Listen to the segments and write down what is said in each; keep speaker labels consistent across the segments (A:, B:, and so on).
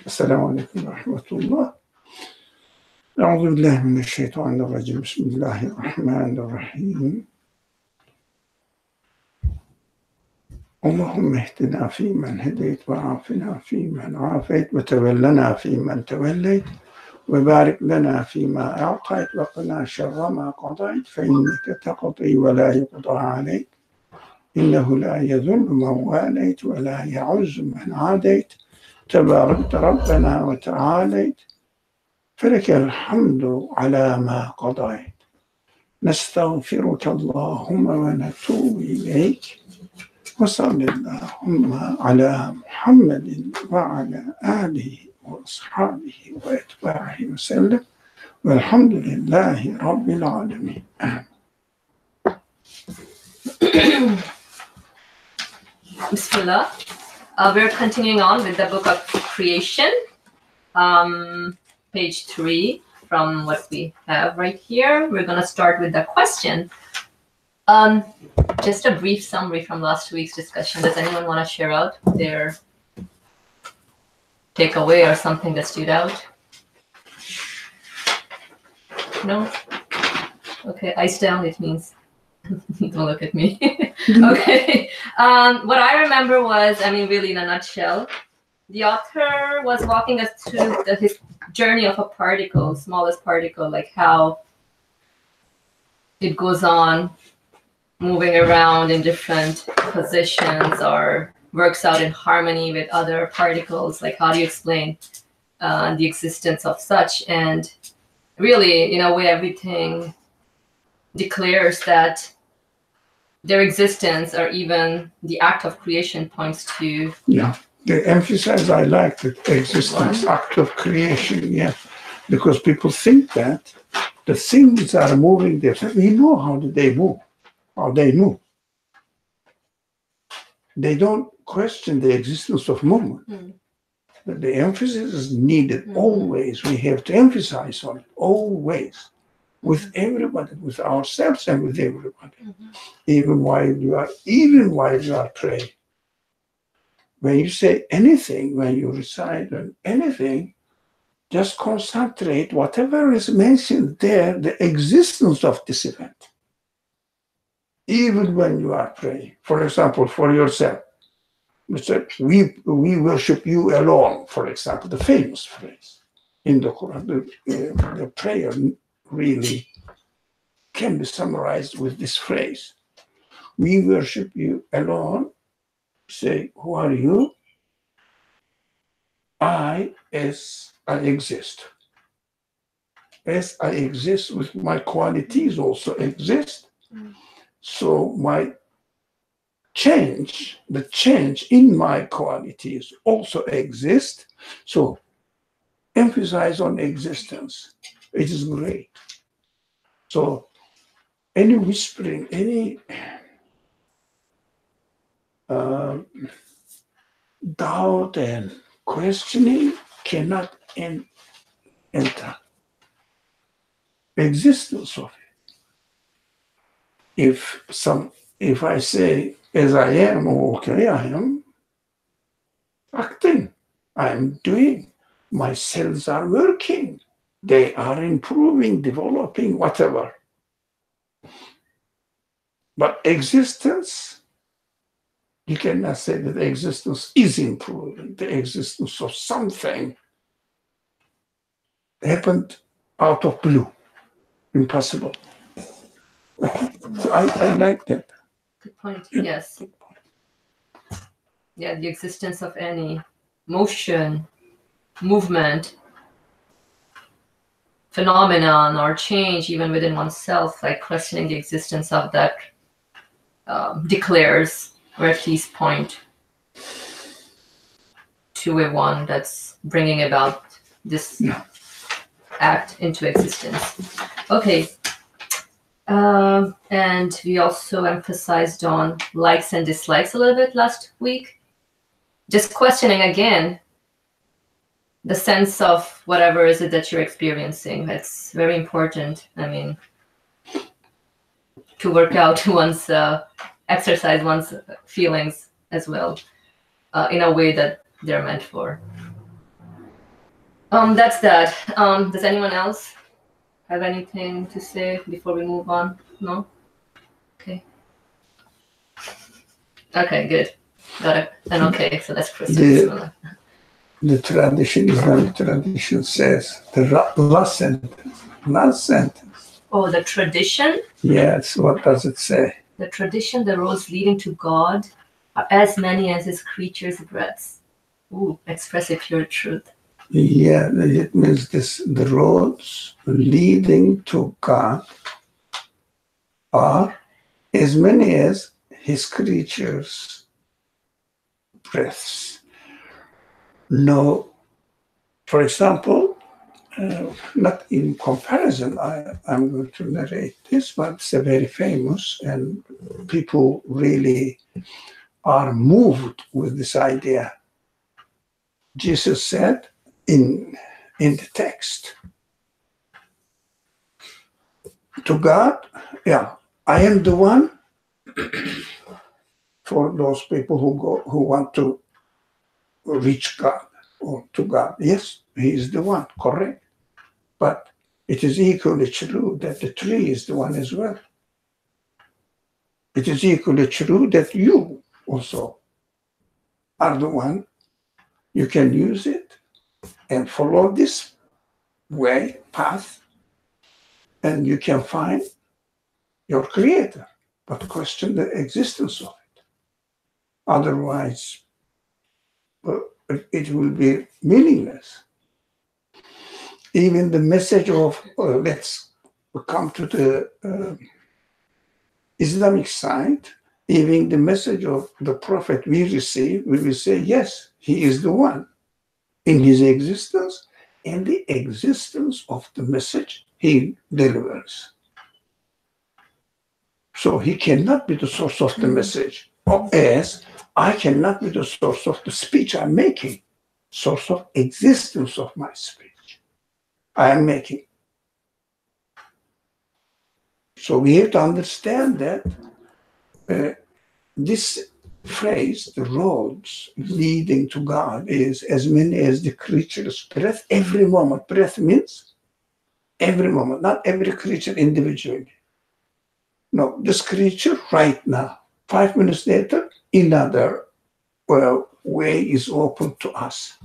A: السلام عليكم ورحمة الله. أعوذ بالله من الشيطان الرجيم. بسم الله الرحمن الرحيم. اللهم اهدنا فيمن هديت وعافنا فيمن عافيت وتولنا فيمن توليت وبارك لنا فيما أعطيت وقنا شر ما قضيت فإنك تقضي ولا يقضى عليك إنه لا يذل من واليت ولا يعز من عاديت تباركت ربنا وتعاليت فلك الحمد على ما قضيت نستغفرك اللهم ونتوب إليك وصل اللهم على محمد وعلى آله وأصحابه وأتباعه وسلم والحمد لله رب العالمين.
B: Bismillah. We're continuing on with the book of creation, page 3 from what we have right here. We're going to start with the question. Just a brief summary from last week's discussion. Does anyone want to share out their takeaway or something that stood out? No? Okay, eyes down, it means don't look at me. Okay. What I remember was, really in a nutshell, the author was walking us through his journey of a particle, smallest particle, like how it goes on moving around in different positions or works out in harmony with other particles. Like, how do you explain the existence of such? And really, in a way, everything declares that their existence or even the act of creation points to...
A: Yeah, the emphasis I like, the existence, act of creation, yeah. Because people think that the things are moving there. We know how they move, how they move. They don't question the existence of movement. But the emphasis is needed always. We have to emphasize on it, always. With everybody, with ourselves and with everybody. Even while you are praying. When you say anything, when you recite anything, just concentrate whatever is mentioned there, the existence of this event. Even when you are praying. For example, for yourself. We worship you alone, for example, the famous phrase in the Quran. The prayer really can be summarized with this phrase. We worship you alone. Say, who are you? I exist. As I exist, with my qualities also exist. So my the change in my qualities also exist. So emphasize on existence. It is great. So any whispering, any doubt and questioning cannot enter existence of it. If I say, as I am, okay, I am acting, I am doing, my cells are working, they are improving, developing, whatever. But existence, you cannot say that the existence is improving. The existence of something happened out of blue. Impossible. So I like that.
B: Good point, yes. Yeah, the existence of any motion, movement, phenomenon, or change even within oneself, like questioning the existence of that declares, or at least point to a one that's bringing about this act into existence. Okay. And we also emphasized on likes and dislikes a little bit last week. Just questioning again the sense of whatever is it that you're experiencing. It's very important. To work out one's exercise one's feelings as well in a way that they're meant for. That's that. Does anyone else have anything to say before we move on? No? Okay. Okay, good. Got it. And okay, so let's proceed.
A: The tradition, Islamic tradition says, the last sentence.
B: Oh, the tradition?
A: Yes, what does it say?
B: The tradition, the roads leading to God are as many as his creatures' breaths. Ooh, express a pure truth.
A: Yeah, it means the roads leading to God are as many as his creatures' breaths. No, for example, not in comparison, I'm going to narrate this, but it's a very famous, and people really are moved with this idea. Jesus said in the text to God, yeah, I am the one for those people who want to reach God or to God. Yes, he is the one, correct. But it is equally true that the tree is the one as well. It is equally true that you also are the one. You can use it and follow this way, path, and you can find your creator, but question the existence of it. Otherwise, it will be meaningless. Even the message of, let's come to the Islamic side, even the message of the Prophet we receive, we will say, yes, he is the one in his existence and the existence of the message he delivers. So he cannot be the source of the message, as I cannot be the source of the speech I'm making, source of existence of my speech I am making. So we have to understand that this phrase, the roads leading to God, is as many as the creature's breath every moment. Breath means every moment, not every creature individually. No, this creature right now, 5 minutes later, another way is open to us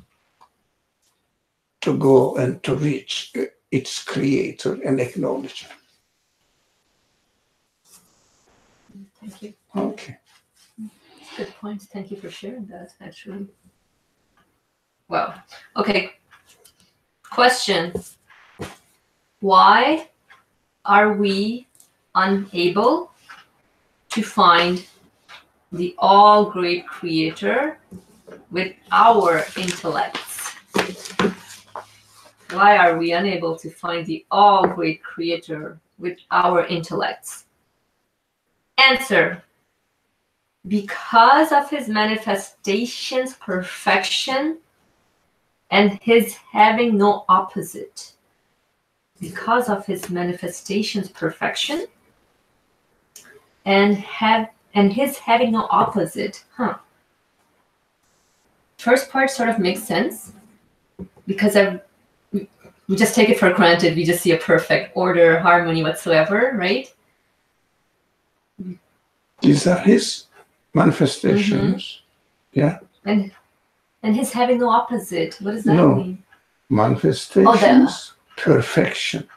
A: to go and to reach its creator and acknowledge him.
B: Thank you.
A: Okay.
B: Good point. Thank you for sharing that, actually. Wow. Okay. Question. Why are we unable to find the all-great creator with our intellects? Why are we unable to find the all-great creator with our intellects? Answer. Because of his manifestations perfection and his having no opposite. Because of his manifestations perfection and his having no opposite. First part sort of makes sense because we just take it for granted. We just see a perfect order, harmony whatsoever, right?
A: These are his manifestations. Yeah.
B: And his having no opposite. What does that mean?
A: Manifestations, perfection.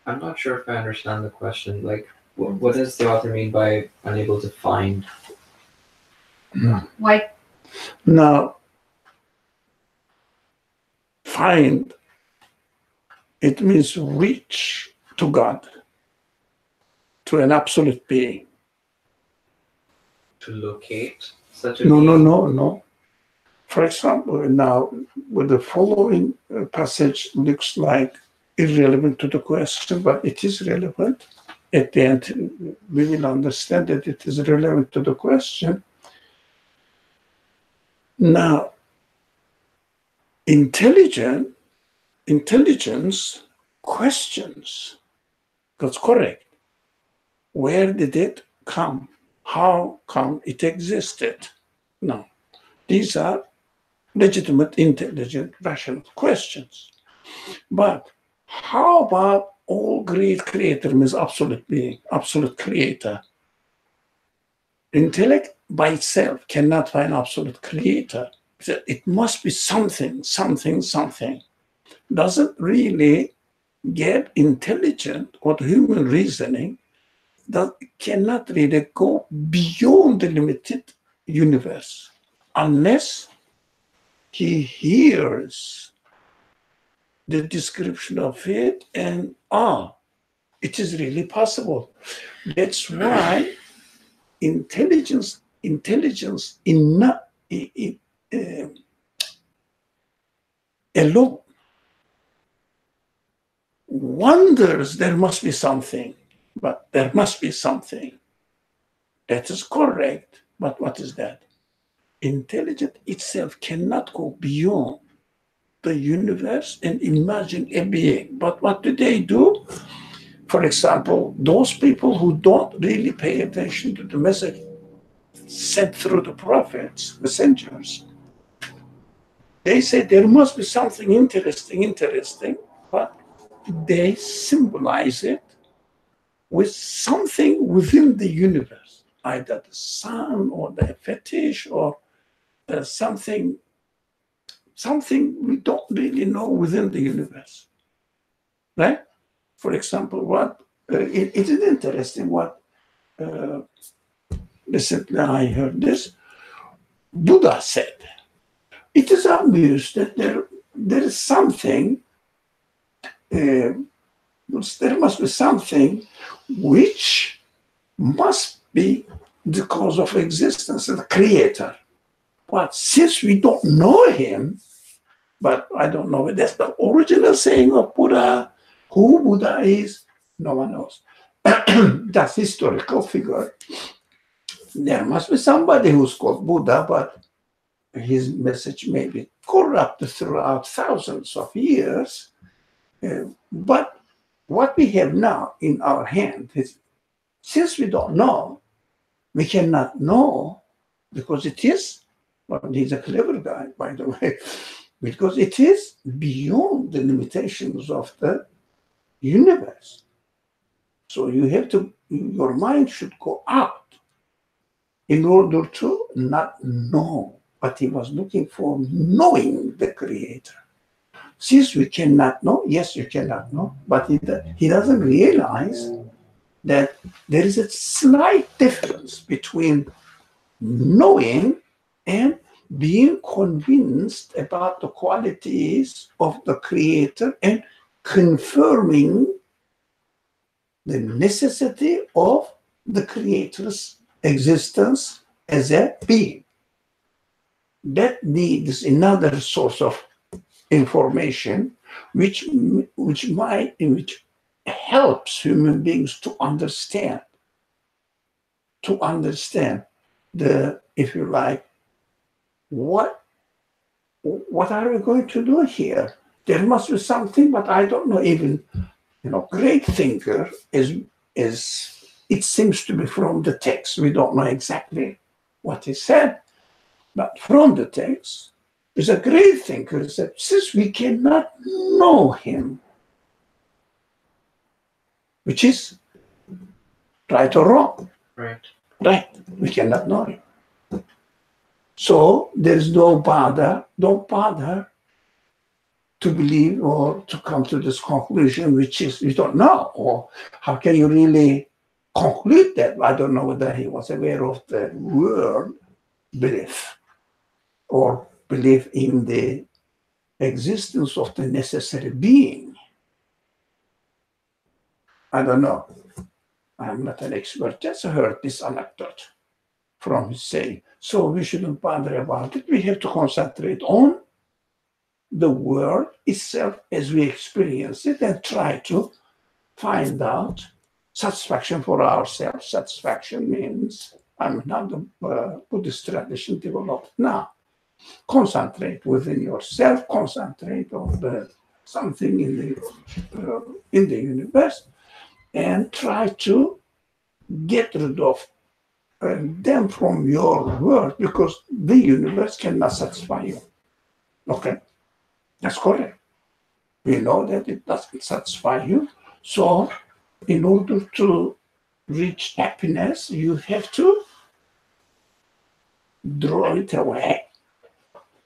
C: I'm not sure if I understand the question. Like, what does the author mean by unable to find?
B: Why?
A: Now, find, it means reach to God, to an absolute being.
C: To locate such a
A: being?
C: No.
A: For example, now, with the following passage looks like irrelevant to the question, but it is relevant. At the end, we will understand that it is relevant to the question. Now, intelligence questions. That's correct. Where did it come? How come it existed? No. These are legitimate, intelligent, rational questions. But how about all great creator means absolute being, absolute creator? Intellect by itself cannot find absolute creator. It must be something, something, something. Doesn't really get intelligent or human reasoning that cannot really go beyond the limited universe unless he hears the description of it and it is really possible. That's why intelligence alone wonders there must be something, but there must be something. That is correct, but what is that? Intelligence itself cannot go beyond the universe and imagine a being. But what do they do? For example, those people who don't really pay attention to the message sent through the prophets, messengers, they say there must be something interesting, but they symbolize it with something within the universe, either the sun or the fetish or something we don't really know within the universe, right? For example, it is interesting what recently I heard this. Buddha said, it is obvious that there is something, there must be something which must be the cause of existence, the creator. But since we don't know him, but I don't know if that's the original saying of Buddha, who Buddha is, no one knows. That's historical figure. There must be somebody who's called Buddha, but his message may be corrupted throughout thousands of years. But what we have now in our hand is, since we don't know, we cannot know because it is, well, he's a clever guy, by the way, because it is beyond the limitations of the universe. So you have to, your mind should go out in order to not know. But he was looking for knowing the creator. Since we cannot know, yes, you cannot know, but he doesn't realize that there is a slight difference between knowing and being convinced about the qualities of the creator and confirming the necessity of the creator's existence as a being. That needs another source of information which helps human beings to understand the, if you like, what are we going to do here? There must be something, but I don't know. Even, great thinker is it seems to be from the text. We don't know exactly what he said, but from the text, there's a great thinker who said, since we cannot know him, which is right or wrong. Right. We cannot know him. So there's don't bother to believe or to come to this conclusion, which is we don't know. Or how can you really conclude that? I don't know whether he was aware of the word belief or believe in the existence of the necessary being. I don't know. I'm not an expert, just heard this anecdote from his saying. So we shouldn't bother about it. We have to concentrate on the world itself as we experience it and try to find out satisfaction for ourselves. Satisfaction means, now the Buddhist tradition developed now. Concentrate within yourself, concentrate on something in the universe, and try to get rid of them from your world, because the universe cannot satisfy you. Okay, that's correct. We know that it doesn't satisfy you. So, in order to reach happiness, you have to draw it away.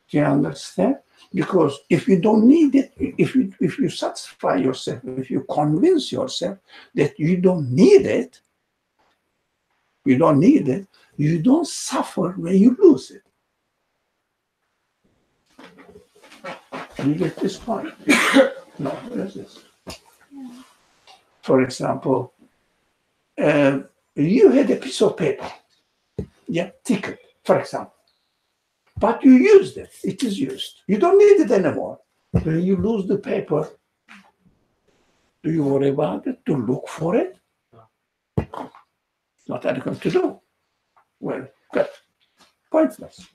A: Do you understand? Because if you don't need it, if you satisfy yourself, if you convince yourself that you don't need it, you don't suffer when you lose it. You get this point? No, there's this. For example, you had a piece of paper, ticket, for example, but you used it. It is used. You don't need it anymore. When you lose the paper, do you worry about it? To look for it? It's not anything to do. Well, good. Pointless.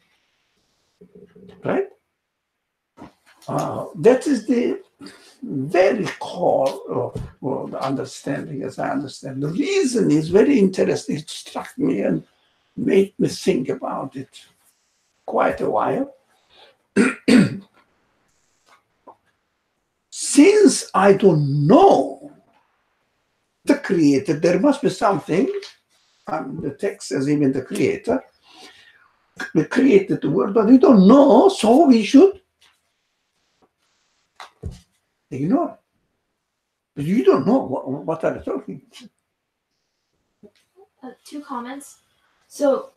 A: Right? That is the very core of the understanding, as I understand. The reason is very interesting. It struck me and made me think about it quite a while. Since I don't know the creator, there must be something. The text says even the creator. We created the world, but we don't know, so we should ignore it. But you don't know what are they talking.
D: Two comments. So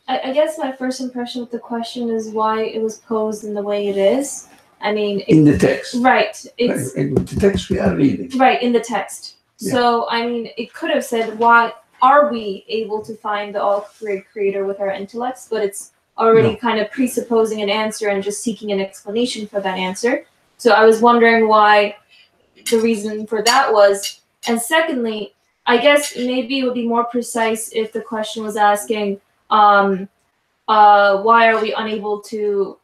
D: I guess my first impression with the question is why it was posed in the way it is. I mean,
A: In the text.
D: right. It's
A: In the text we are reading.
D: right in the text.
A: Yeah.
D: So I mean, it could have said, "Why are we able to find the all-great creator with our intellects?" But it's already kind of presupposing an answer and just seeking an explanation for that answer. So I was wondering why the reason for that was. And secondly, I guess maybe it would be more precise if the question was asking, why are we unable to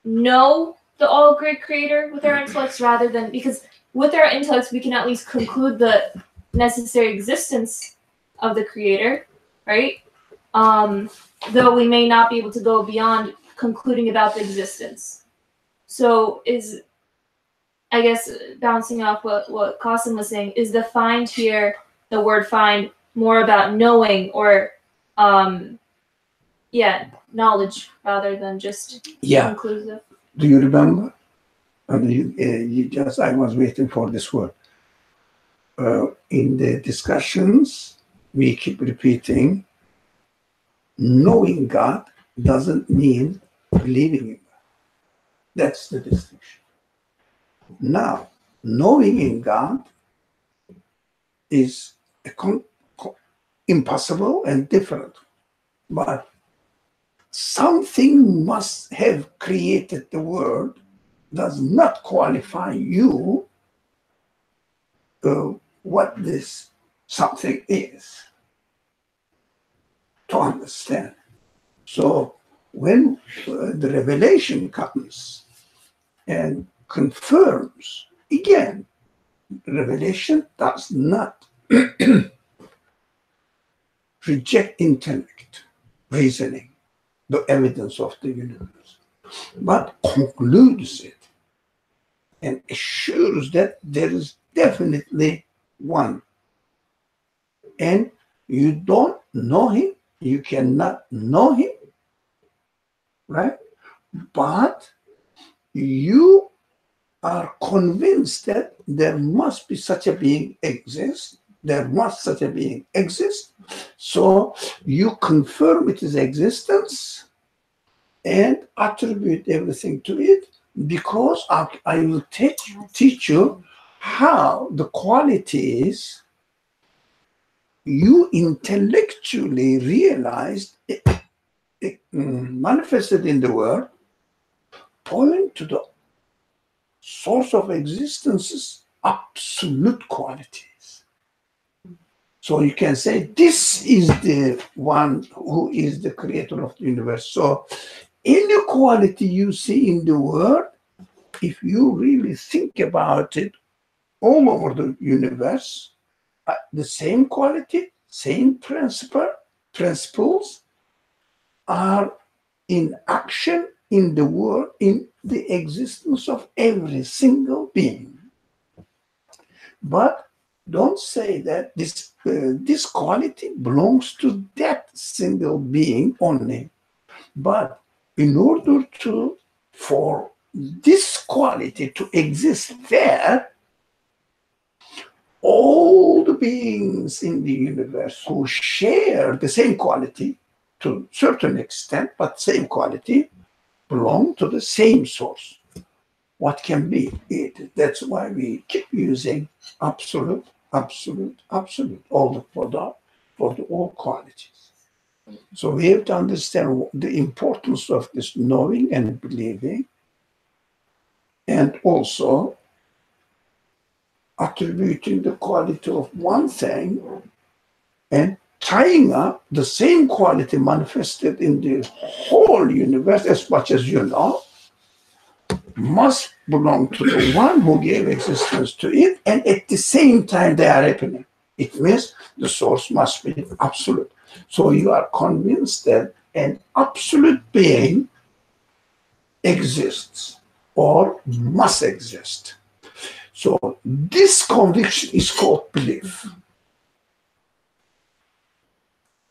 D: know the all-great creator with our intellects, rather than, because with our intellects we can at least conclude the necessary existence of the creator, right? Though we may not be able to go beyond concluding about the existence. So is, I guess, bouncing off what Qasim was saying, is the find here, the word find, more about knowing or knowledge rather than just conclusive?
A: Do you remember? I was waiting for this word. In the discussions, we keep repeating, knowing God doesn't mean believing in God. That's the distinction. Now, knowing in God is impossible and different. But something must have created the world does not qualify you what this something is to understand. So when the revelation comes and confirms, again, revelation does not reject intellect, reasoning, the evidence of the universe, but concludes it and assures that there is definitely one. And you don't know him, you cannot know him, right? But you are convinced that there must be such a being exist. There must such a being exist. So you confirm its existence and attribute everything to it, because I will teach you how the qualities you intellectually realized manifested in the world point to the source of existence's absolute qualities. So you can say this is the one who is the creator of the universe. So any quality you see in the world, if you really think about it all over the universe, the same quality, same principles are in action in the world, in the existence of every single being. But don't say that this quality belongs to that single being only. But in order for this quality to exist there, all the beings in the universe who share the same quality to a certain extent, but same quality, belong to the same source. What can be it? That's why we keep using absolute, absolute, absolute, all for the all qualities. So we have to understand the importance of this knowing and believing, and also attributing the quality of one thing and tying up the same quality manifested in the whole universe, as much as you know, must belong to the one who gave existence to it, and at the same time they are happening. It means the source must be absolute. So you are convinced that an absolute being exists or must exist. So this conviction is called belief.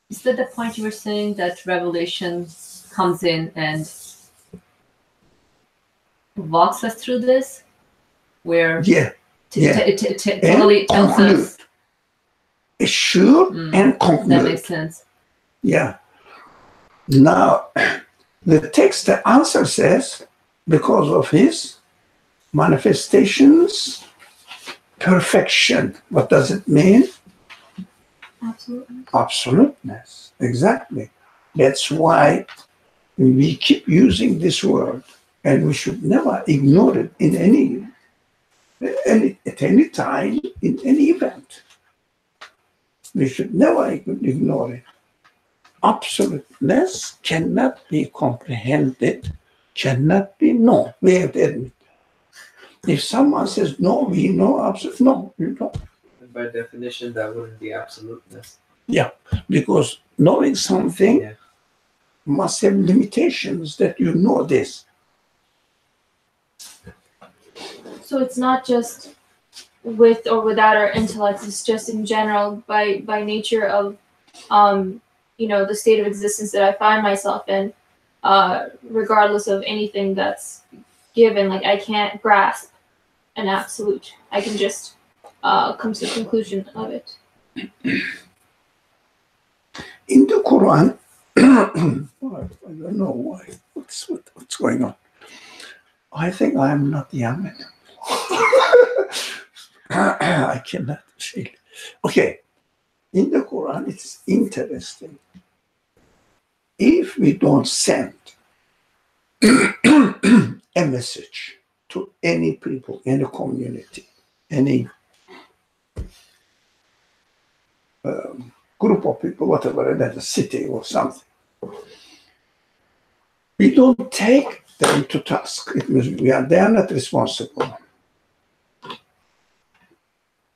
B: Is that the point you were saying, that revelation comes in and walks us through this? Where it totally tells us.
A: Assure and conclude.
B: That makes sense.
A: Yeah. Now, the text, the answer says, because of his manifestations, perfection. What does it mean?
D: Absolutely.
A: Absoluteness. Exactly. That's why we keep using this word, and we should never ignore it in at any time, in any event. We should never ignore it. Absoluteness cannot be comprehended, cannot be known. We have to admit. If someone says, no, we know absolute, no, you don't.
C: And by definition, that wouldn't be absoluteness.
A: Yeah, because knowing something must have limitations that you know this.
D: So it's not just with or without our intellect, it's just in general by nature of the state of existence that I find myself in, regardless of anything that's given. Like, I can't grasp an absolute. I can just come to the conclusion of it.
A: In the Quran, I don't know why. What's going on? I think I am not young enough. I cannot feel. Okay. In the Quran, it's interesting. If we don't send a message to any people, any community, any group of people, whatever, that's a city or something, we don't take them to task. It means they are not responsible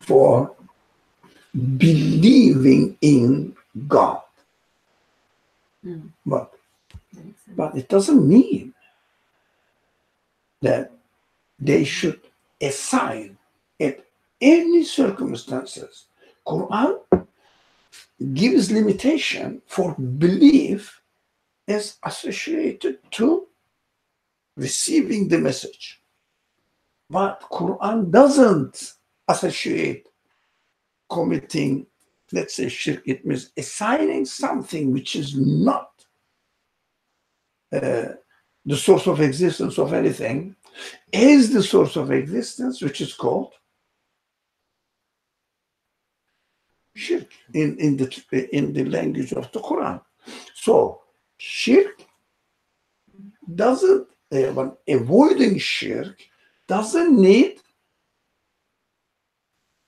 A: for believing in God. But it doesn't mean that they should assign at any circumstances. Quran gives limitation for belief as associated to receiving the message. But Quran doesn't associate committing, let's say, shirk. It means assigning something which is not the source of existence of anything is the source of existence, which is called shirk in the language of the Quran. So shirk doesn't, avoiding shirk doesn't need.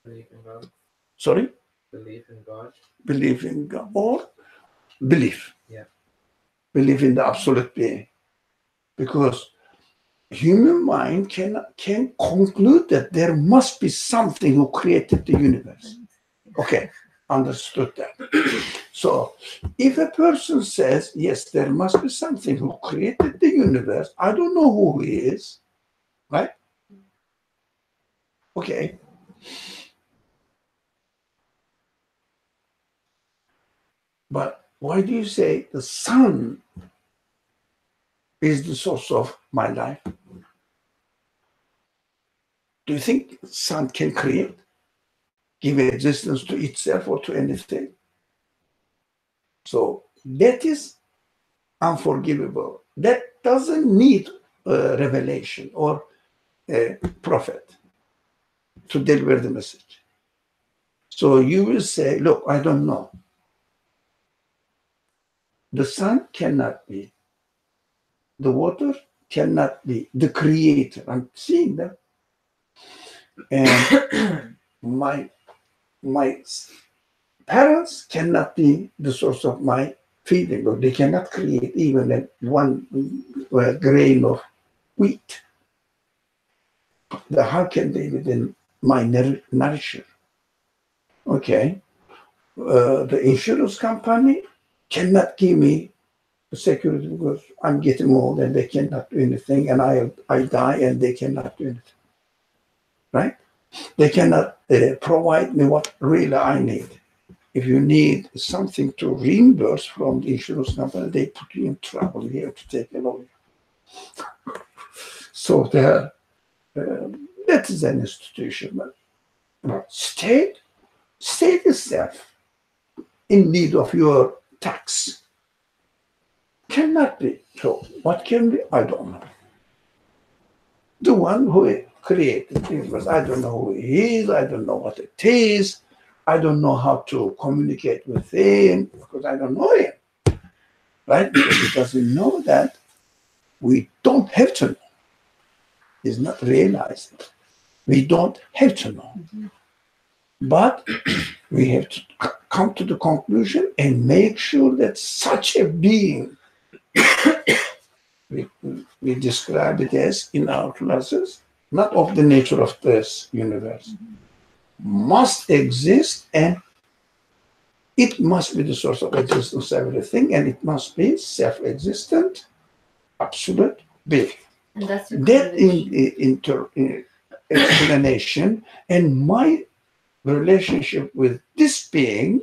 C: Belief in God.
A: Sorry?
C: Belief in God.
A: Belief in God, or belief.
C: Yeah.
A: Belief in the absolute being. Because human mind can conclude that there must be something who created the universe. Okay, understood that. So if a person says, yes, there must be something who created the universe, I don't know who he is, right? Okay. But why do you say the sun is the source of my life? Do you think the sun can create, give existence to itself or to anything? So that is unforgivable. That doesn't need a revelation or a prophet to deliver the message. So you will say, look, I don't know. The sun cannot be. The water cannot be the creator. I'm seeing that. And my parents cannot be the source of my feeding, or they cannot create even one grain of wheat. How can they be then my nourisher? Okay. The insurance company cannot give me security because I'm getting old and they cannot do anything, and I die and they cannot do anything. Right? They cannot provide me what really I need. If you need something to reimburse from the insurance company, they put you in trouble. You have to take a lawyer. So that is an institution. But state itself in need of your tax cannot be. So what can be? I don't know. The one who created the universe, I don't know who he is. I don't know what it is. I don't know how to communicate with him because I don't know him. Right? Because he doesn't know that. We don't have to know. He's not realizing. We don't have to know. But we have to come to the conclusion and make sure that such a being, we describe it as in our classes, not of the nature of this universe, must exist, and it must be the source of existence of everything, and it must be self-existent, absolute being.
B: And that's
A: that explanation, and my relationship with this being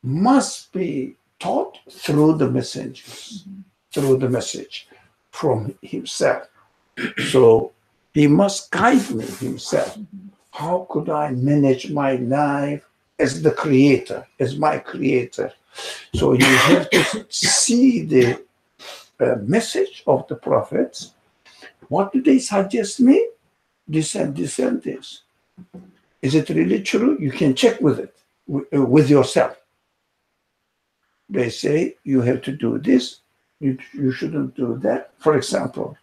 A: must be taught through the messengers, through the message from himself. So he must guide me himself. How could I manage my life as the creator, as my creator? So you have to see the message of the prophets. What do they suggest me? This and this and this. Is it really true? You can check with it, with yourself. They say you have to do this, you shouldn't do that, for example,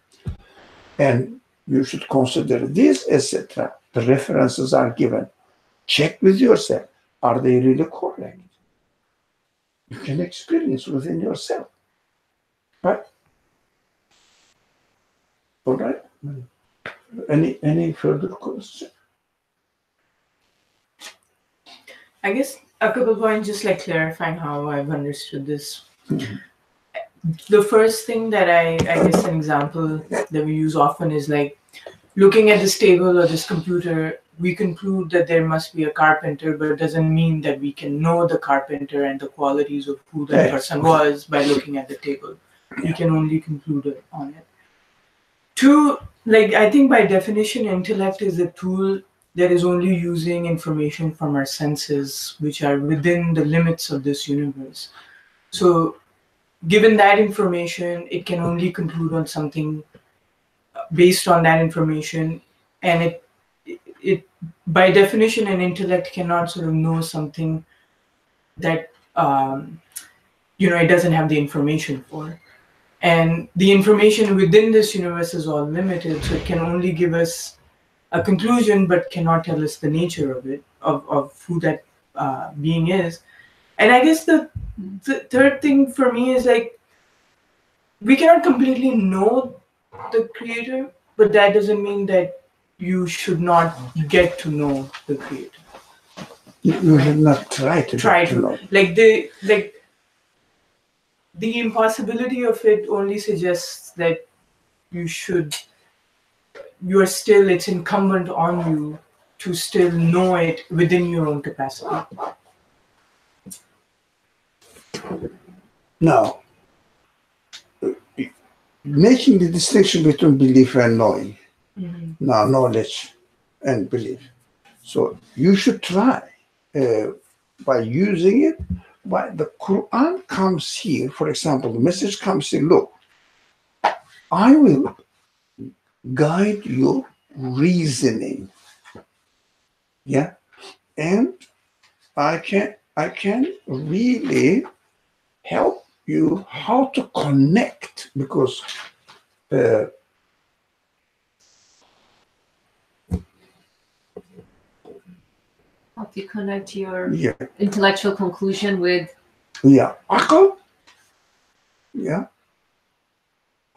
A: and you should consider this, etc. The references are given. Check with yourself. Are they really correct? You can experience within yourself. Right? All right? Any further question?
E: I guess a couple points, just like clarifying how I've understood this. The first thing that I guess an example that we use often is like looking at this table or this computer, we conclude that there must be a carpenter, but it doesn't mean that we can know the carpenter and the qualities of who that person was by looking at the table. We can only conclude on it. Two, like I think by definition, intellect is a tool that is only using information from our senses, which are within the limits of this universe. So given that information, it can only conclude on something based on that information. And it by definition, an intellect cannot sort of know something that, it doesn't have the information for. And the information within this universe is all limited, so it can only give us a conclusion, but cannot tell us the nature of it, of who that being is. And I guess the third thing for me is like, we cannot completely know the creator, but that doesn't mean that you should not get to know the creator.
A: You have not tried to
E: Try
A: get to
E: to.
A: know.
E: Like the impossibility of it only suggests that it's incumbent on you to still know it within your own capacity.
A: Now, making the distinction between belief and knowing. Now, knowledge and belief. So you should try by using it. But the Quran comes here, for example, the message comes here, look, I will guide your reasoning. Yeah. And I can really help you how to connect, because
B: How do you connect your
A: yeah,
B: intellectual conclusion with
A: akal. Yeah.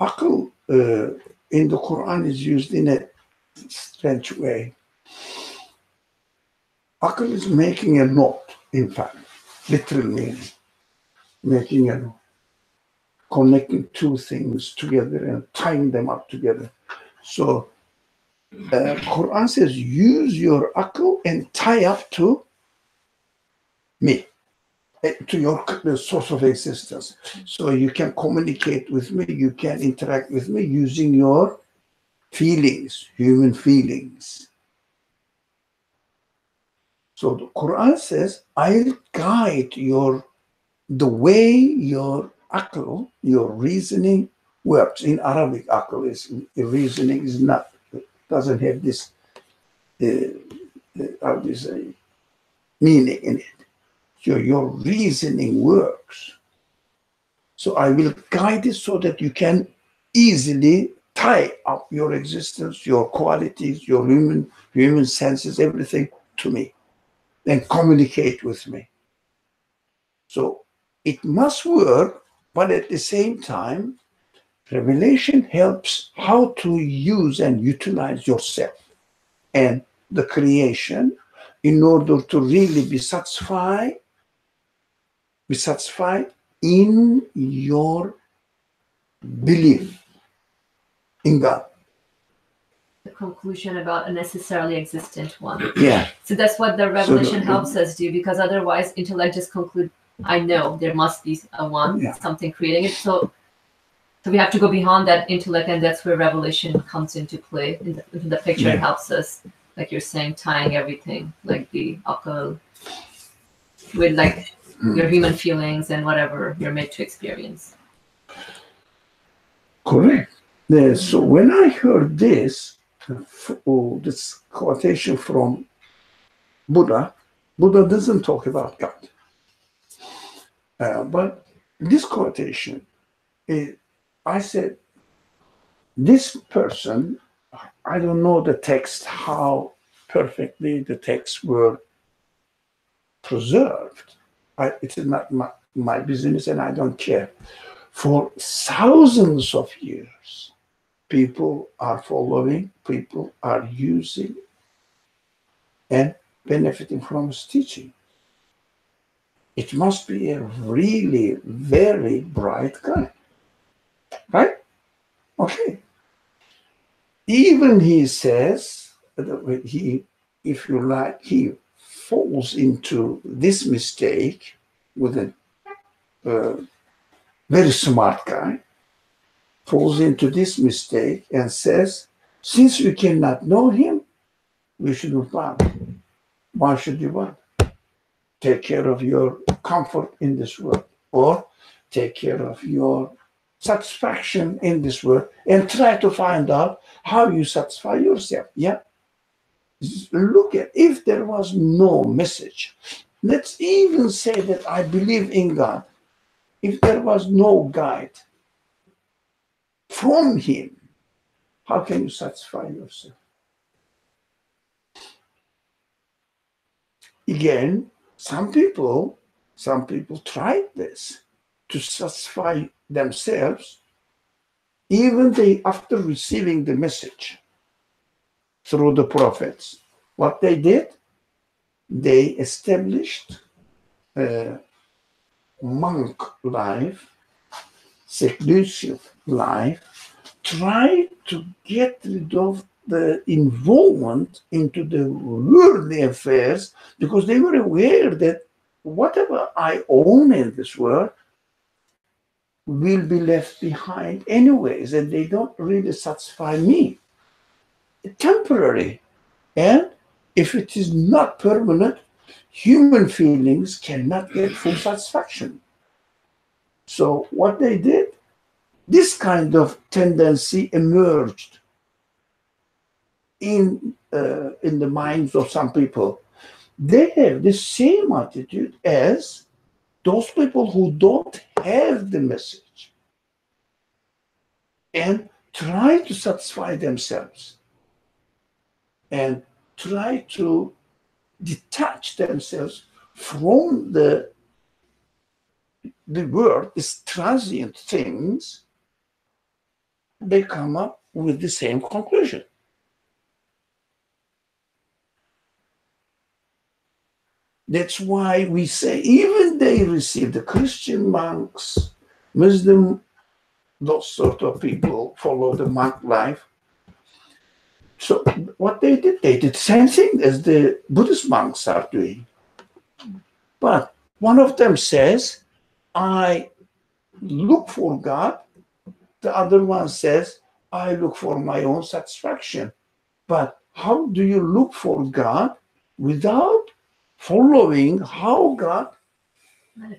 A: Akal in the Quran is used in a strange way. Akal is making a knot, in fact, literal meaning. Making a knot. Connecting two things together and tying them up together. So Quran says, use your akal and tie up to me, to your the source of existence. So you can communicate with me, you can interact with me using your feelings, human feelings. So the Quran says, I'll guide the way your akal, your reasoning works. In Arabic, akal is reasoning is not, doesn't have this how do you say, meaning in it. So your reasoning works. So I will guide it so that you can easily tie up your existence, your qualities, your human senses, everything to me, and communicate with me. So it must work, but at the same time, revelation helps how to use and utilize yourself and the creation in order to really be satisfied in your belief in God.
B: the conclusion about a necessarily existent one.
A: Yeah.
B: So that's what the revelation helps us do, because otherwise intellect just conclude, I know there must be a one, something creating it. So we have to go beyond that intellect, and that's where revelation comes into play. In the picture, it helps us, like you're saying, tying everything, like the akal, with like your human feelings and whatever you're made to experience.
A: Correct. So when I heard this quotation from Buddha doesn't talk about God. But this quotation, I said, this person, I don't know the text, how perfectly the texts were preserved. It's not my business, and I don't care. For thousands of years, people are following, people are using and benefiting from his teaching. It must be a really very bright guy, right? Okay. Even he says that if you like, he falls into this mistake with a very smart guy, falls into this mistake and says, since we cannot know him, we shouldn't bother. Why should you bother? Take care of your comfort in this world, or take care of your satisfaction in this world, and try to find out how you satisfy yourself. Yeah. Look at, if there was no message, let's even say that I believe in God. If there was no guide from him, how can you satisfy yourself? Again, some people tried this to satisfy themselves, even after receiving the message through the prophets. What they did, they established monk life, seclusive life, try to get rid of the involvement into the worldly affairs, because they were aware that whatever I own in this world will be left behind anyways, and they don't really satisfy me. Temporary. And if it is not permanent, human feelings cannot get full satisfaction. So what they did, this kind of tendency emerged in the minds of some people. They have the same attitude as those people who don't have the message and try to satisfy themselves and try to detach themselves from the world, these transient things. They come up with the same conclusion. That's why we say even they receive, the Christian monks, Muslim, those sort of people follow the monk life. So what they did the same thing as the Buddhist monks are doing. But one of them says, I look for God. The other one says, I look for my own satisfaction. But how do you look for God without following how God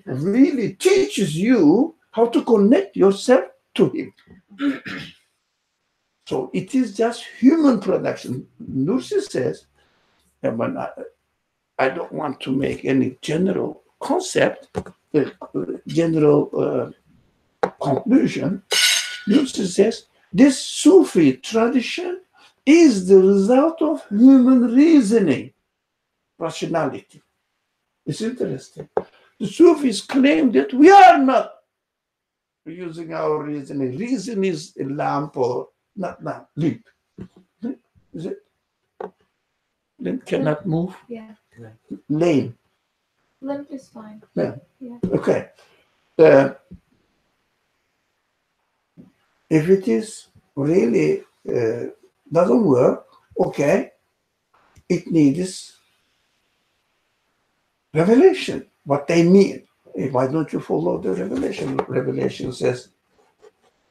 A: really teaches you how to connect yourself to Him? So it is just human production. Nursi says, and I don't want to make any general concept, general conclusion. Nursi says, this Sufi tradition is the result of human reasoning, rationality. It's interesting. The Sufis claim that we are not using our reasoning. Reason is a lamp or not lamp, limp. Is it? Limp cannot move?
D: Yeah.
A: Lame.
D: Limp is fine.
A: Yeah.
D: Yeah.
A: Okay. If it is really doesn't work, okay, it needs revelation. What they mean. Why don't you follow the revelation? Revelation says,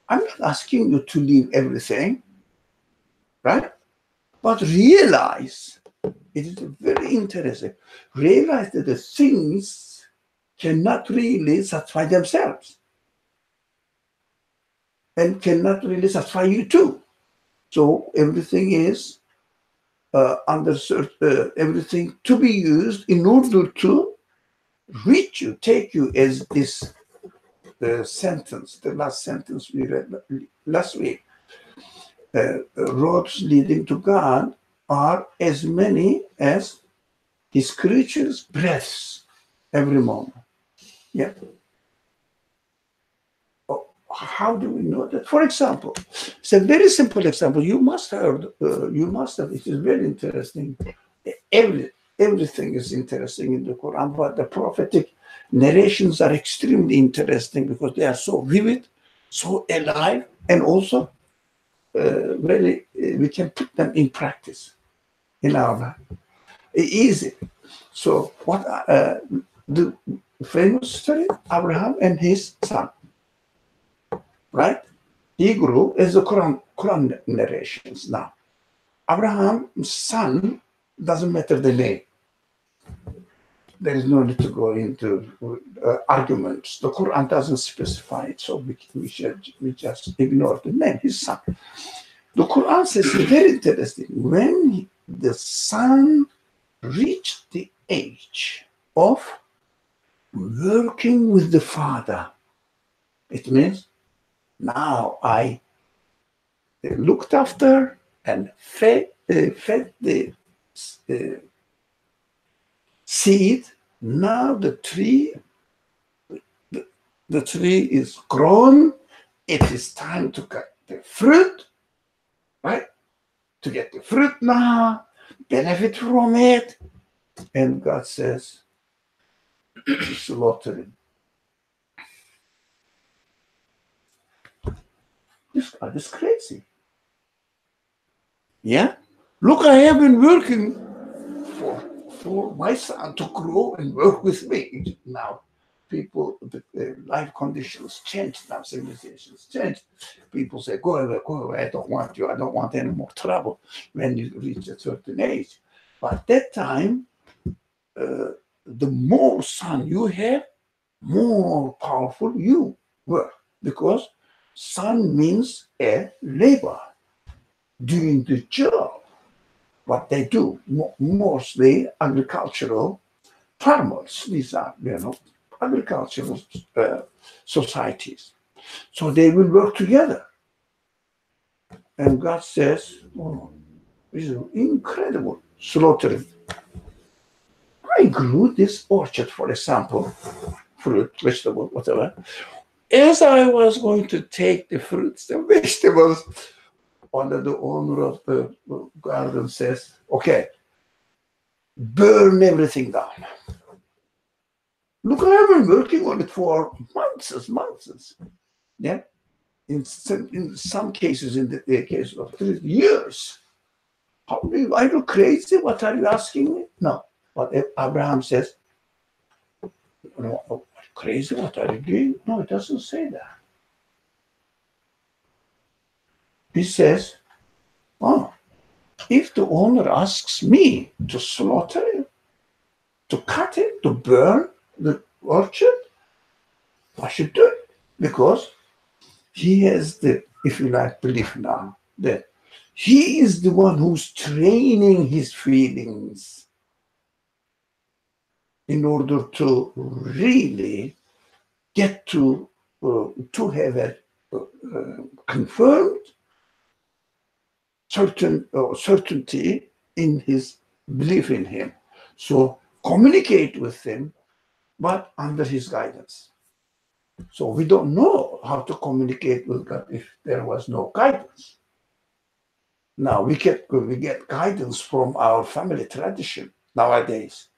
A: I'm not asking you to leave everything, right? But realize, it is very interesting, realize that the things cannot really satisfy themselves and cannot really satisfy you too. So everything is everything to be used in order to reach you, take you, as this sentence, the last sentence we read last week. Roads leading to God are as many as His creatures' breaths every moment. Yeah. How do we know that? For example, it's a very simple example. You must have, it is very interesting. Everything is interesting in the Quran, but the prophetic narrations are extremely interesting because they are so vivid, so alive, and also we can put them in practice in our life. Easy. So what the famous story, Abraham and his son, right? He grew as the Quran narrations now. Abraham's son, doesn't matter the name. There is no need to go into arguments. The Quran doesn't specify it, so we just ignore the name, his son. The Quran says very interesting. When the son reached the age of working with the father, it means now I looked after and fed the seed. Now the tree is grown. It is time to cut the fruit, right? To get the fruit now, benefit from it, And God says, slaughter him. This God is crazy. Yeah? Look, I have been working for my son to grow and work with me. Now, people, the life conditions change now, civilizations change. People say, go away, I don't want you, I don't want any more trouble when you reach a certain age. But at that time, the more son you have, more powerful you were, because son means a labor, doing the job. What they do, mostly agricultural farmers. These are, agricultural societies. So they will work together. And God says, oh, this is incredible, slaughtering. I grew this orchard, for example, fruit, vegetable, whatever. As I was going to take the fruits and vegetables, the owner of the garden says, okay, burn everything down. Look, I've been working on it for months. Yeah. In some cases, in the case of 3 years. Are you crazy? What are you asking me? No. But Abraham says, no, crazy? What are you doing? No, it doesn't say that. He says, oh, if the owner asks me to slaughter it, to cut it, to burn the orchard, I should do it. Because he has the, if you like, belief now that he is the one who's training his feelings in order to really get to have a confirmed certainty in his belief in him. So communicate with him, but under his guidance. So we don't know how to communicate with God if there was no guidance. Now we get guidance from our family tradition nowadays,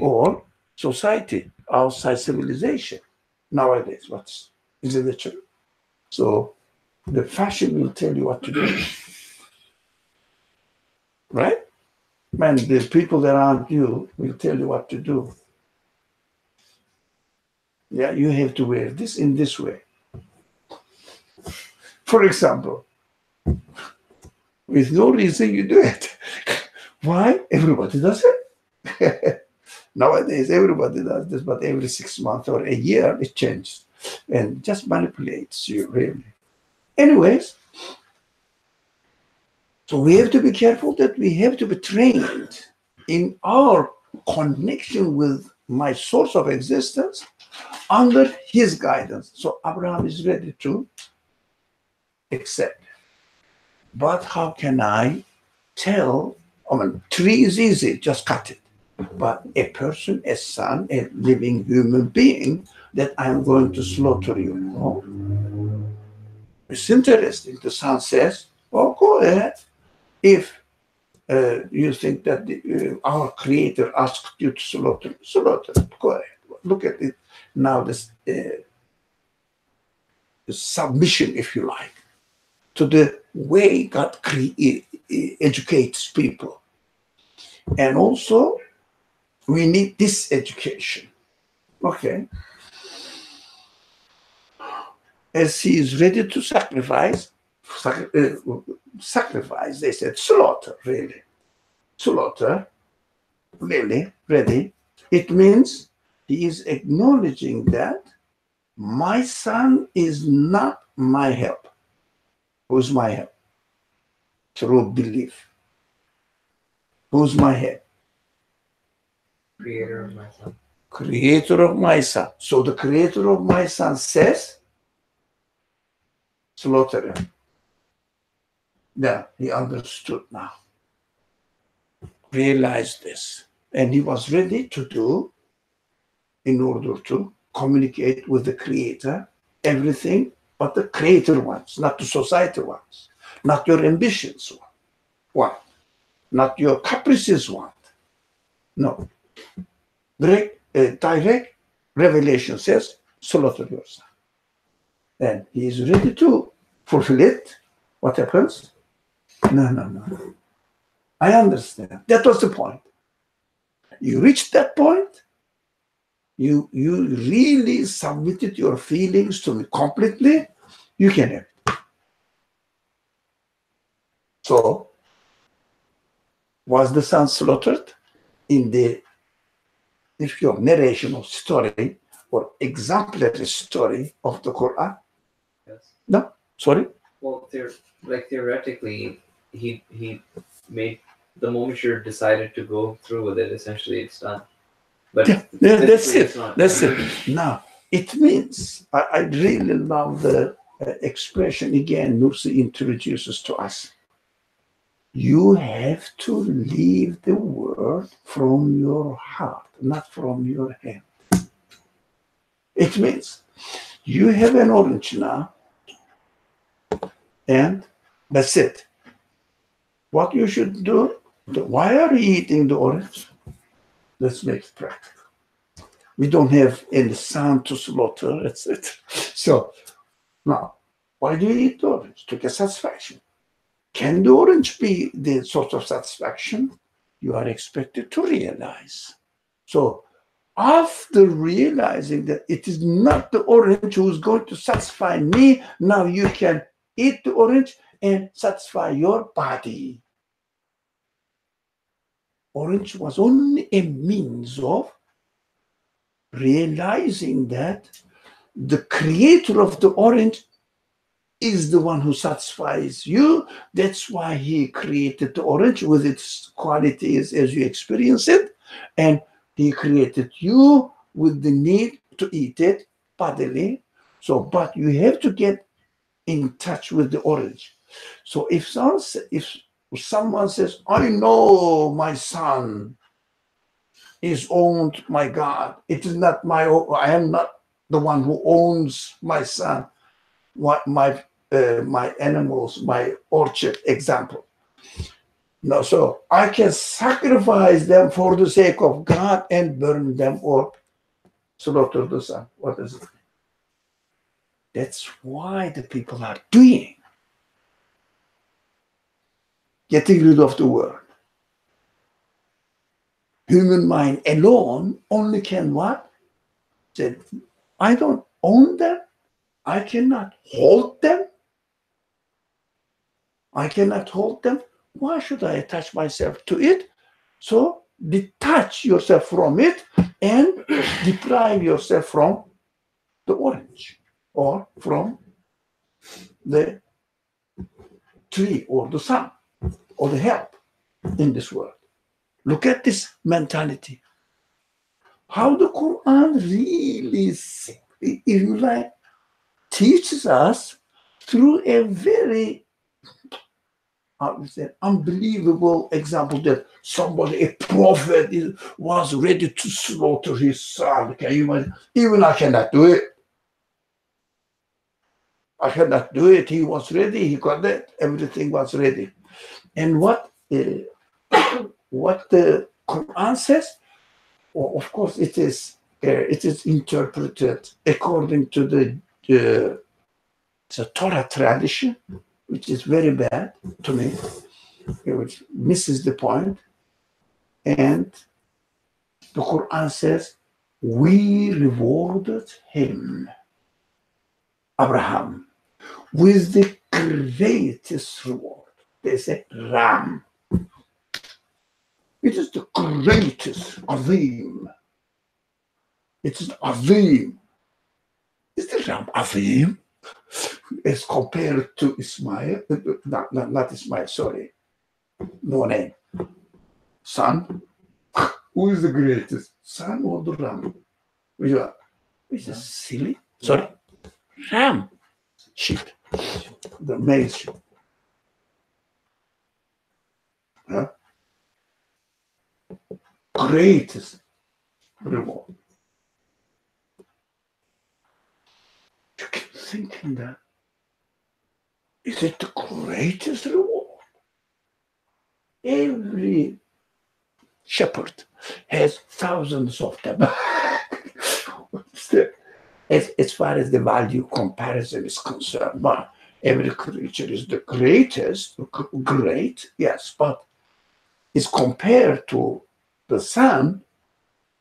A: or society outside civilization nowadays. Isn't it true? So the fashion will tell you what to do. Right? And the people around you will tell you what to do. Yeah, you have to wear this in this way. For example, with no reason you do it. Why? Everybody does it. Nowadays, everybody does this, but every 6 months or a year, it changes and just manipulates you, really. Anyways, so we have to be careful that we have to be trained in our connection with my source of existence under his guidance. So Abraham is ready to accept. But how can I tell? Tree is easy, just cut it. But a person, a son, a living human being, that I'm going to slaughter you. No? It's interesting. The son says, oh, go ahead. If you think that our Creator asked you to slaughter, go ahead. Look at it now, this submission, if you like, to the way God educates people. And also, we need this education. Okay. As he is ready to sacrifice, they said, slaughter, really. Slaughter, really, ready. It means he is acknowledging that my son is not my help. Who's my help? Through belief. Who's my help?
C: Creator of my son.
A: Creator of my son. So the creator of my son says, slaughter him. Yeah, he understood now. Realized this. And he was ready to do, in order to communicate with the creator, everything but the creator wants, not the society wants, not your ambitions want, not your caprices want. No. Direct revelation says, slaughter your son. And he is ready to fulfill it. What happens? No. I understand. That was the point. You reached that point. You really submitted your feelings to me completely. You can have it. So, was the son slaughtered in the, if your narration of story or exemplary story of the Quran?
C: Yes.
A: No, sorry.
C: Well, theoretically, he made the moment you decided to go through with it. Essentially, it's done. But
A: Yeah, that's
C: physically,
A: it.
C: it's not.
A: That's it. Now, it means, I really love the expression again Nursi introduces to us. You have to leave the word from your heart, not from your hand. It means you have an orange now, and that's it. What you should do, why are you eating the orange? Let's make it practical. We don't have any son to slaughter, etc. So now, why do you eat the orange? To get satisfaction. Can the orange be the source of satisfaction? You are expected to realize. So after realizing that it is not the orange who is going to satisfy me, now you can eat the orange and satisfy your body. Orange was only a means of realizing that the creator of the orange is the one who satisfies you. That's why he created the orange with its qualities as you experience it. And he created you with the need to eat it bodily. So, but you have to get in touch with the orange. So if someone says, I know my son is owned by God. It is not my own. I am not the one who owns my son, my animals, my orchard example. No, so I can sacrifice them for the sake of God and burn them or slaughter the son. What is it? That's why the people are doing. Getting rid of the world. Human mind alone only can what? Say, I don't own them. I cannot hold them. I cannot hold them. Why should I attach myself to it? So detach yourself from it and deprive yourself from the orange or from the tree or the sun or the help in this world. Look at this mentality. How the Quran really, if you like, teaches us through a very unbelievable example that somebody, a prophet, was ready to slaughter his son. Can you imagine? Even I cannot do it. I cannot do it. He was ready. He got it. Everything was ready. And what the Quran says, well, of course, it is interpreted according to the Torah tradition, which is very bad to me, which misses the point. And the Quran says, we rewarded him, Abraham, with the greatest reward. They say Ram. It is the greatest, Azim. It is Azim. Is the Ram Azim? As compared to Ismail, not Ismail, sorry, no name. Son, who is the greatest? Son or the ram? Which is silly? Sorry, ram, sheep, the male sheep. Huh? Greatest reward. You keep thinking that. Is it the greatest reward? Every shepherd has thousands of them. As far as the value comparison is concerned, but every creature is the greatest, great, yes, but is compared to the sun,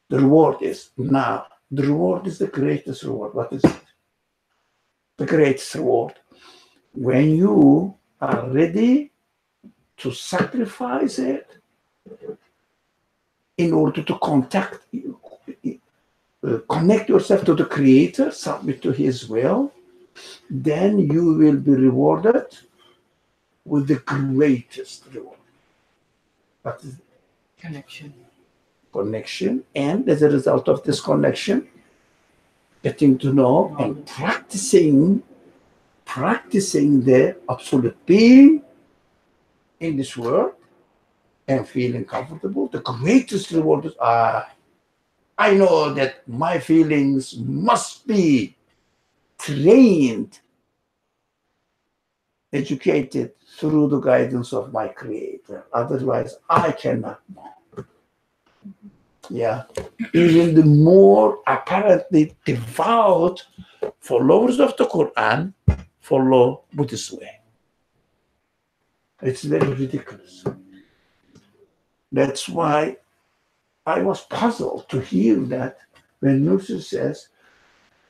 A: the reward is now. The reward is the greatest reward. What is it? The greatest reward. When you are ready to sacrifice it in order to connect yourself to the Creator, submit to His will, then you will be rewarded with the greatest reward. What is it? Connection, and as a result of this connection, getting to know and practicing the absolute being in this world and feeling comfortable. The greatest reward is I know that my feelings must be trained, educated through the guidance of my Creator. Otherwise, I cannot know. Yeah, even the more apparently devout followers of the Quran follow Buddhist way. It's very ridiculous. That's why I was puzzled to hear that when Nursi says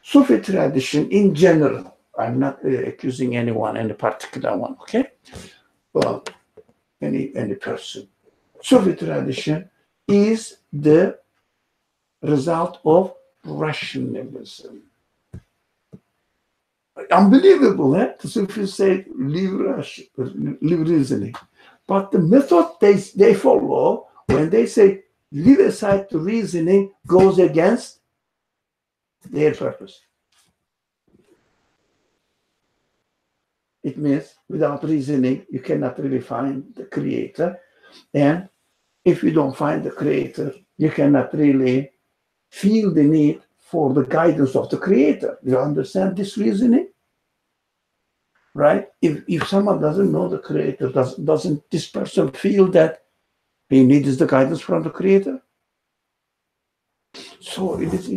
A: Sufi tradition in general, I'm not accusing anyone, any particular one, okay? Well, any person. Sufi tradition is the result of rationalism. Unbelievable, eh? The Sufis say leave reasoning. But the method they follow, when they say leave aside the reasoning, goes against their purpose. It means without reasoning, you cannot really find the Creator. And if you don't find the Creator, you cannot really feel the need for the guidance of the Creator. You understand this reasoning? Right? If someone doesn't know the Creator, doesn't this person feel that he needs the guidance from the Creator? So it is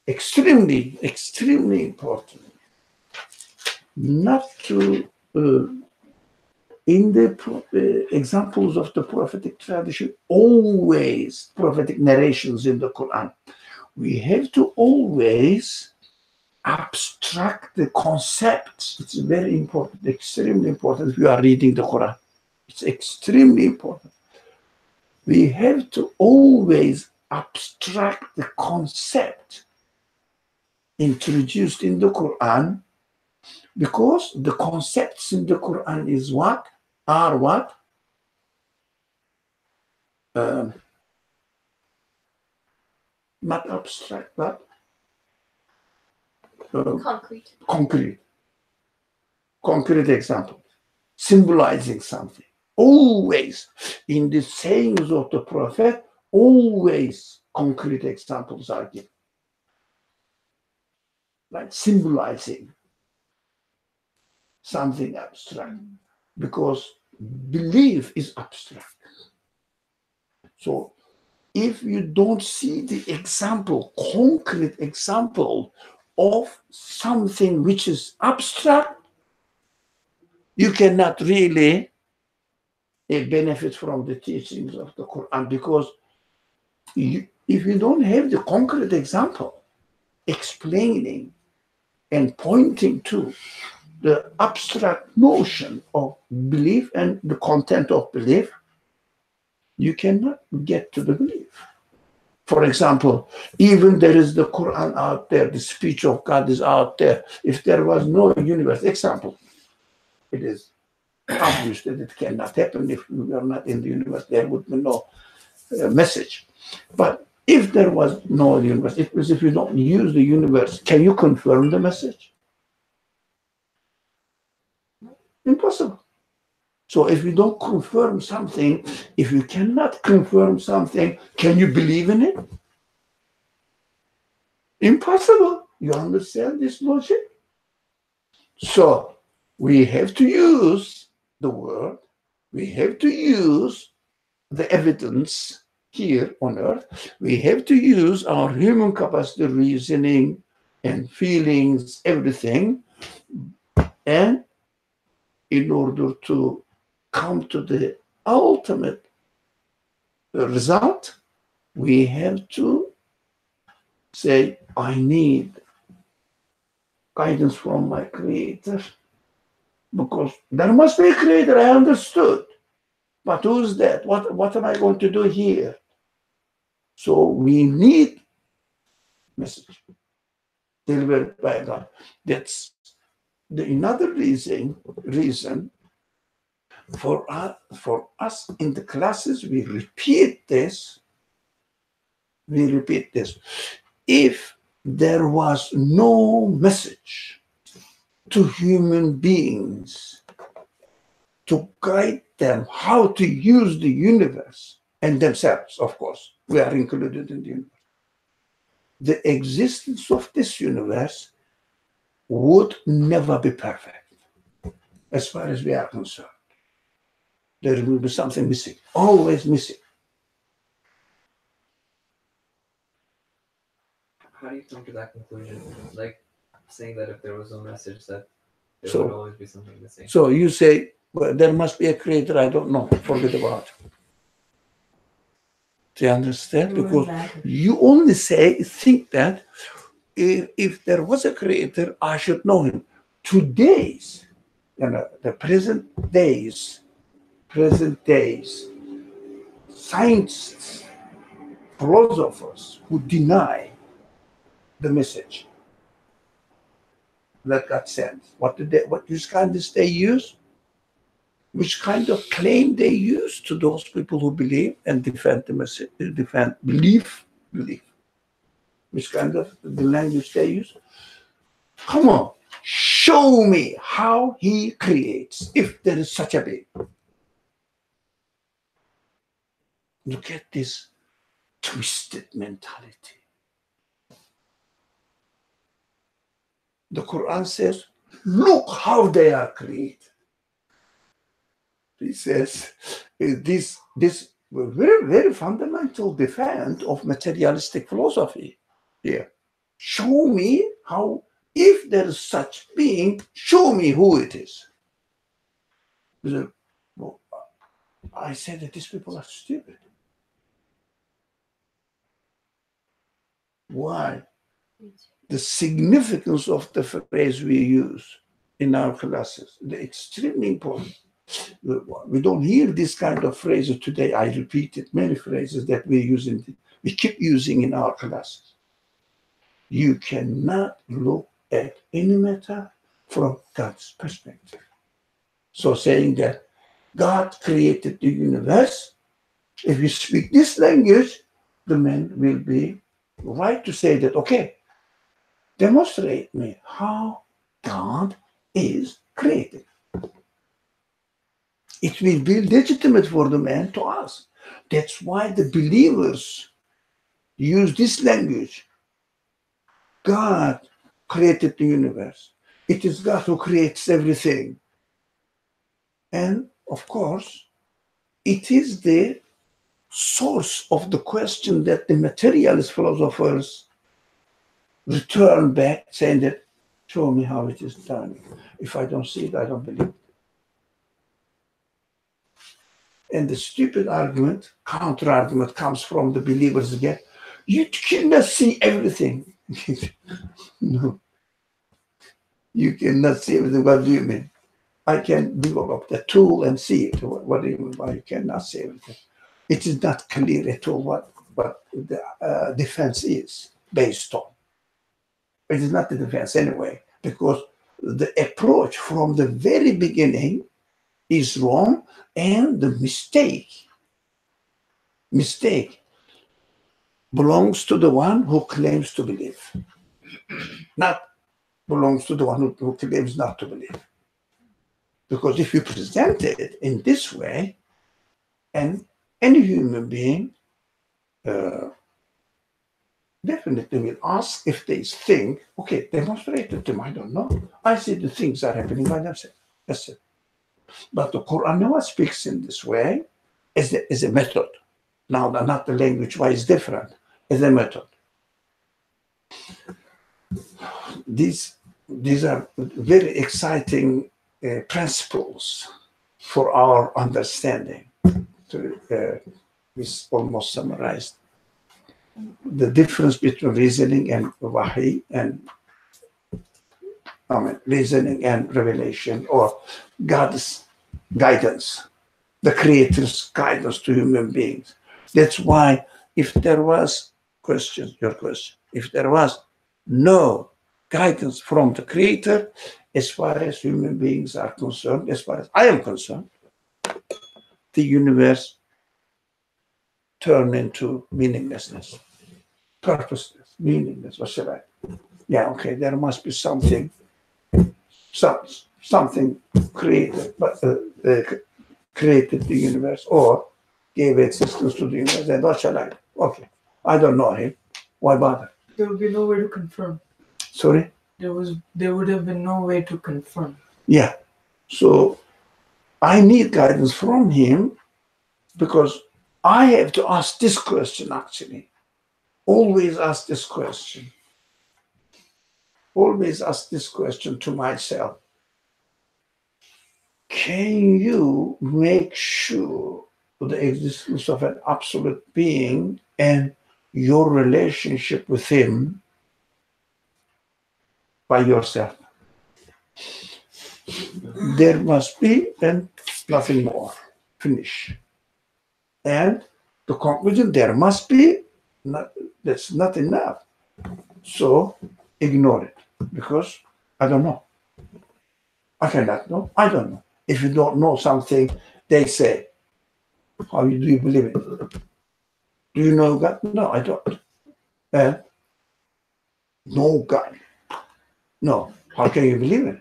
A: extremely, extremely important not to, in the examples of the prophetic tradition, always prophetic narrations in the Quran, we have to always abstract the concepts. It's very important, extremely important if you are reading the Quran. It's extremely important. We have to always abstract the concept introduced in the Quran, because the concepts in the Quran is what? Are what? Not abstract, but concrete example, symbolizing something. Always in the sayings of the Prophet, always concrete examples are given, like symbolizing something abstract, because belief is abstract. So if you don't see the example, concrete example of something which is abstract, you cannot really benefit from the teachings of the Quran, because if you don't have the concrete example explaining and pointing to the abstract notion of belief and the content of belief, you cannot get to the belief. For example, even there is the Quran out there, the speech of God is out there. If there was no universe, example, it is obvious that it cannot happen. If we are not in the universe, there would be no message. But if there was no universe, it was if you don't use the universe, can you confirm the message? Impossible. So if you don't confirm something, if you cannot confirm something, can you believe in it? Impossible. You understand this logic? So we have to use the word, we have to use the evidence here on earth, we have to use our human capacity, reasoning and feelings, everything, and in order to come to the ultimate result, we have to say, I need guidance from my creator, because there must be a creator, I understood. But who's that? What am I going to do here? So we need message delivered by God. That's another reason for us in the classes, we repeat this. If there was no message to human beings to guide them how to use the universe and themselves, of course, we are included in the universe, the existence of this universe would never be perfect as far as we are concerned. There will be something missing, always missing.
C: How do you come to that conclusion? Like saying that if there was no message, that there
A: So-
C: would always be something missing.
A: So you say, well, there must be a creator, I don't know, forget about it. Do you understand? Because you only think that if there was a creator, I should know him. Today's, the present days, scientists, philosophers who deny the message that God sent. What kind of they use? Which kind of claim they use to those people who believe and defend the message, belief. Which kind of the language they use? Come on, show me how he creates, if there is such a being. Look at this twisted mentality. The Quran says, look how they are created. He says, this very, very fundamental defense of materialistic philosophy here. Show me how, if there is such being, show me who it is. Well, I said that these people are stupid. Why? The significance of the phrase we use in our classes, they're extremely important. We don't hear this kind of phrases today. I repeated many phrases that we keep using in our classes. You cannot look at any matter from God's perspective. So saying that God created the universe, if you speak this language, the man will be right to say that, okay, demonstrate me how God is created. It will be legitimate for the man to ask. That's why the believers use this language. God created the universe. It is God who creates everything. And of course, it is the source of the question that the materialist philosophers return back, saying that, show me how it is done. If I don't see it, I don't believe it. And the stupid argument, counter-argument, comes from the believers again. You cannot see everything. No. You cannot see everything. What do you mean? I can develop the tool and see it. What do you mean by you cannot see everything? It is not clear at all what the defense is based on. It is not the defense anyway, because the approach from the very beginning is wrong, and the mistake belongs to the one who claims to believe, not belongs to the one who claims not to believe. Because if you present it in this way, and any human being definitely will ask if they think, okay, demonstrate it to them, I don't know. I see the things are happening by themselves. That's it. But the Quran never speaks in this way as a method. Now, not the language, why it's different, is the method. These are very exciting principles for our understanding. We almost summarized the difference between reasoning and wahi, and reasoning and revelation, or God's guidance, the Creator's guidance to human beings. That's why if there was your question, if there was no guidance from the Creator, as far as human beings are concerned, as far as I am concerned, the universe turned into meaninglessness, purposeless, meaningless. What should I? Yeah, okay, there must be something created, but created the universe or gave existence to the universe. And what shall I do? Okay, I don't know him. Why bother?
E: There would be no way to confirm.
A: Sorry?
E: There would have been no way to confirm.
A: Yeah. So I need guidance from him because I have to ask this question actually. Always ask this question. Always ask this question to myself. Can you make sure the existence of an absolute being and your relationship with him by yourself? There must be and nothing more. Finish. And the conclusion, there must be, that's not enough. So ignore it because I don't know. I cannot know. I don't know. If you don't know something, they say, how do you believe it? Do you know God? No, I don't. And no God. No. How can you believe it?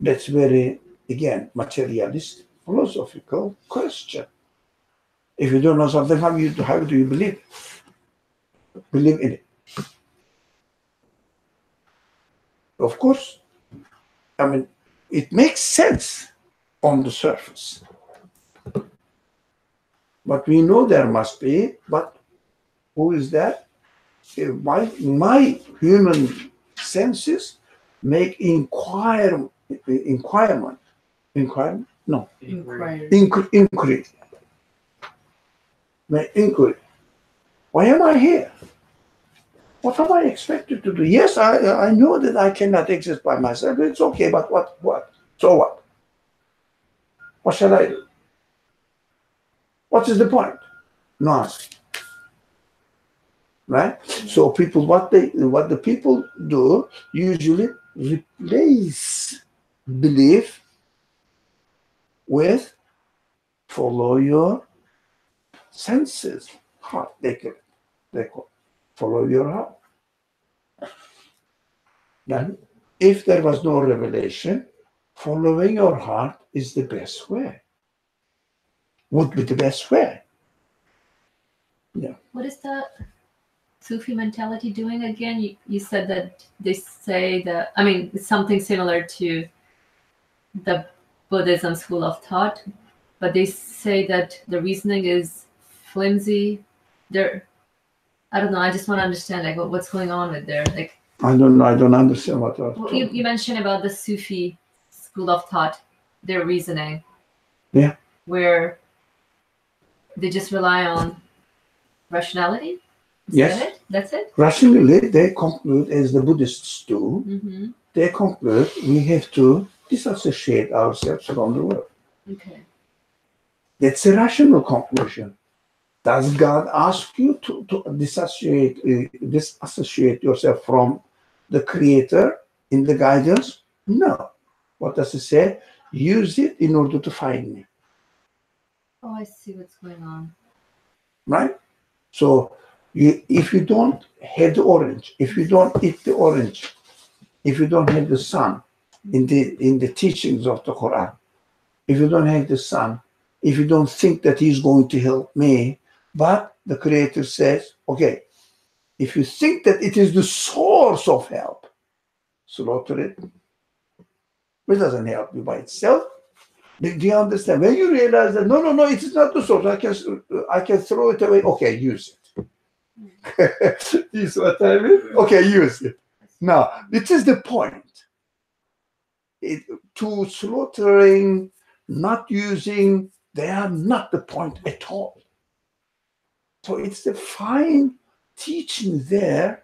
A: That's very, again, materialist, philosophical question. If you don't know something, how do you believe it? Believe in it. Of course, I mean, it makes sense on the surface. But we know there must be, but who is that? My human senses make inquiry. No. Inquiry. My inquiry. Why am I here? What am I expected to do? Yes, I know that I cannot exist by myself. It's okay, but what? So what? What shall I do? What is the point? None. Right? So people, what the people do usually replace belief with follow your senses. Heart. They call follow your heart. Then, if there was no revelation, following your heart is the best way. Would be the best way. Yeah.
B: What is the Sufi mentality doing again? You said that they say that, I mean, it's something similar to the Buddhism school of thought, but they say that the reasoning is flimsy. I don't know, I just want to understand like what's going on with there. Like
A: I don't know, I don't understand what
B: well, you mentioned about the Sufi school of thought, their reasoning.
A: Yeah.
B: Where they just rely on rationality? Is
A: yes.
B: that it? That's it?
A: Rationally, they conclude, as the Buddhists do, they conclude we have to disassociate ourselves from the world.
B: Okay.
A: That's a rational conclusion. Does God ask you to disassociate yourself from the Creator in the guidance? No. What does it say? Use it in order to find me.
B: Oh, I see what's going on.
A: Right? So if you don't have the orange, if you don't eat the orange, if you don't have the sun in the teachings of the Quran, if you don't have the sun, if you don't think that he's going to help me, but the Creator says, okay, if you think that it is the source of help, slaughter it. It doesn't help you by itself. Do you understand? When you realize that no, it is not the source. I can throw it away. Okay, use it. You see what I mean? Okay, use it. Now, it is the point. To slaughtering, not using, they are not the point at all. So it's the fine teaching there,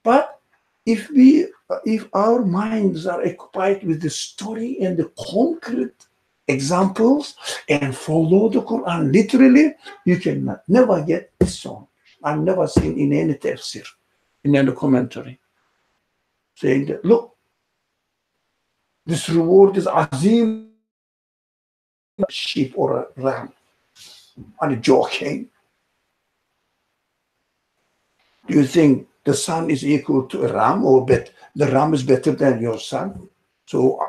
A: but if our minds are occupied with the story and the concrete examples and follow the Quran literally, you cannot never get this song. I've never seen in any tafsir, in any commentary, saying that, look, this reward is azim, a sheep or a ram, and a joking. Do you think the son is equal to a ram, or the ram is better than your son? So